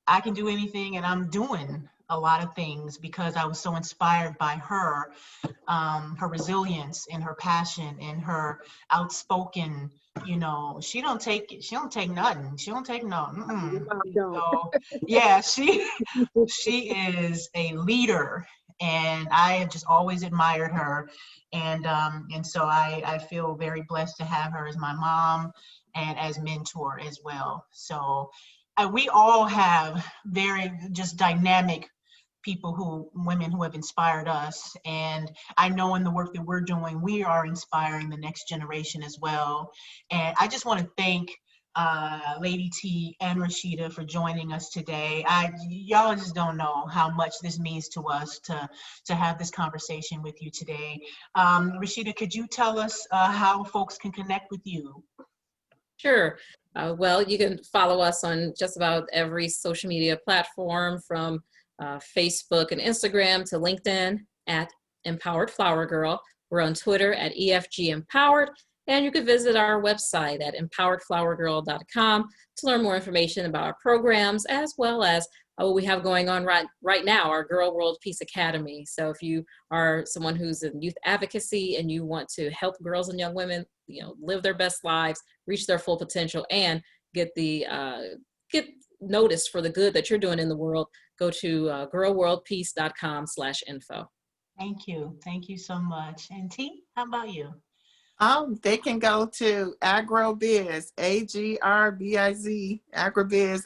I can do anything, and I'm doing a lot of things because I was so inspired by her, her resilience and her passion and her outspoken. She don't take nothing. She don't take no. So yeah, she is a leader, and I have just always admired her. And so I feel very blessed to have her as my mom and as mentor as well. So we all have very just dynamic women who have inspired us. And I know in the work that we're doing, we are inspiring the next generation as well. And I just want to thank Lady Tee and Rashida for joining us today. Y'all just don't know how much this means to us to have this conversation with you today. Rashida, could you tell us how folks can connect with you?
Sure. Well, you can follow us on just about every social media platform, from Facebook and Instagram to LinkedIn at Empowered Flower Girl. We're on Twitter at EFG Empowered, and you can visit our website at empoweredflowergirl.com to learn more information about our programs, as well as what we have going on right now, our Girl World Peace Academy. So if you are someone who's in youth advocacy and you want to help girls and young women, live their best lives, reach their full potential, and get noticed for the good that you're doing in the world, go to girlworldpeace.com/info.
Thank you. Thank you so much. And T, how about you?
They can go to AgroBiz, AGRBIZ,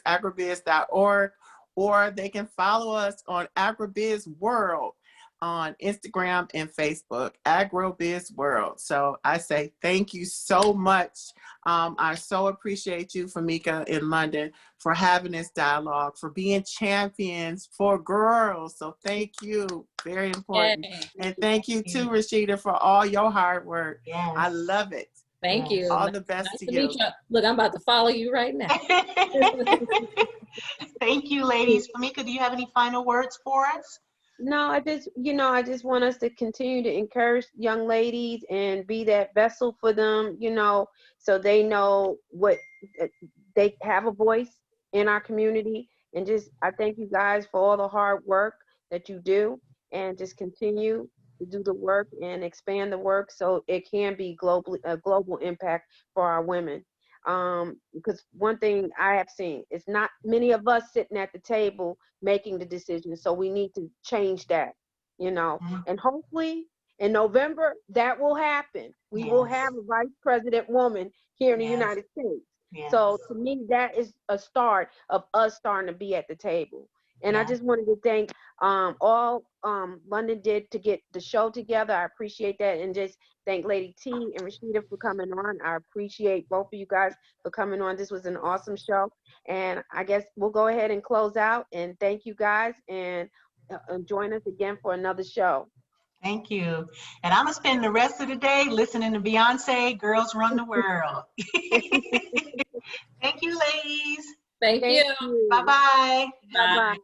agrobiz.org, or they can follow us on AgroBiz World on Instagram and Facebook, AgroBiz World. So I say thank you so much. I so appreciate you, Famika, in London, for having this dialogue, for being champions for girls. So thank you. Very important.
Yay.
And thank you too, Rashida, for all your hard work.
Yes.
I love it.
Thank you.
All the best
Nice
to
to
you.
meet you. Look, I'm about to follow you right now.
Thank you, ladies. Famika, do you have any final words for us?
No, I just want us to continue to encourage young ladies and be that vessel for them, so they know what they have a voice in our community. And I thank you guys for all the hard work that you do, and just continue to do the work and expand the work so it can be a global impact for our women. Because one thing I have seen is not many of us sitting at the table making the decisions. So we need to change that, and hopefully in November that will happen. We will have a vice president woman here in the United States.
Yes.
So to me, that is a start of us starting to be at the table. And I just wanted to thank all London did to get the show together. I appreciate that. And just thank Lady T and Rashida for coming on. I appreciate both of you guys for coming on. This was an awesome show. And I guess we'll go ahead and close out. And thank you guys. And join us again for another show.
Thank you. And I'm going to spend the rest of the day listening to Beyonce, Girls Run the World. Thank you, ladies.
Thank you.
Bye-bye.
Bye-bye.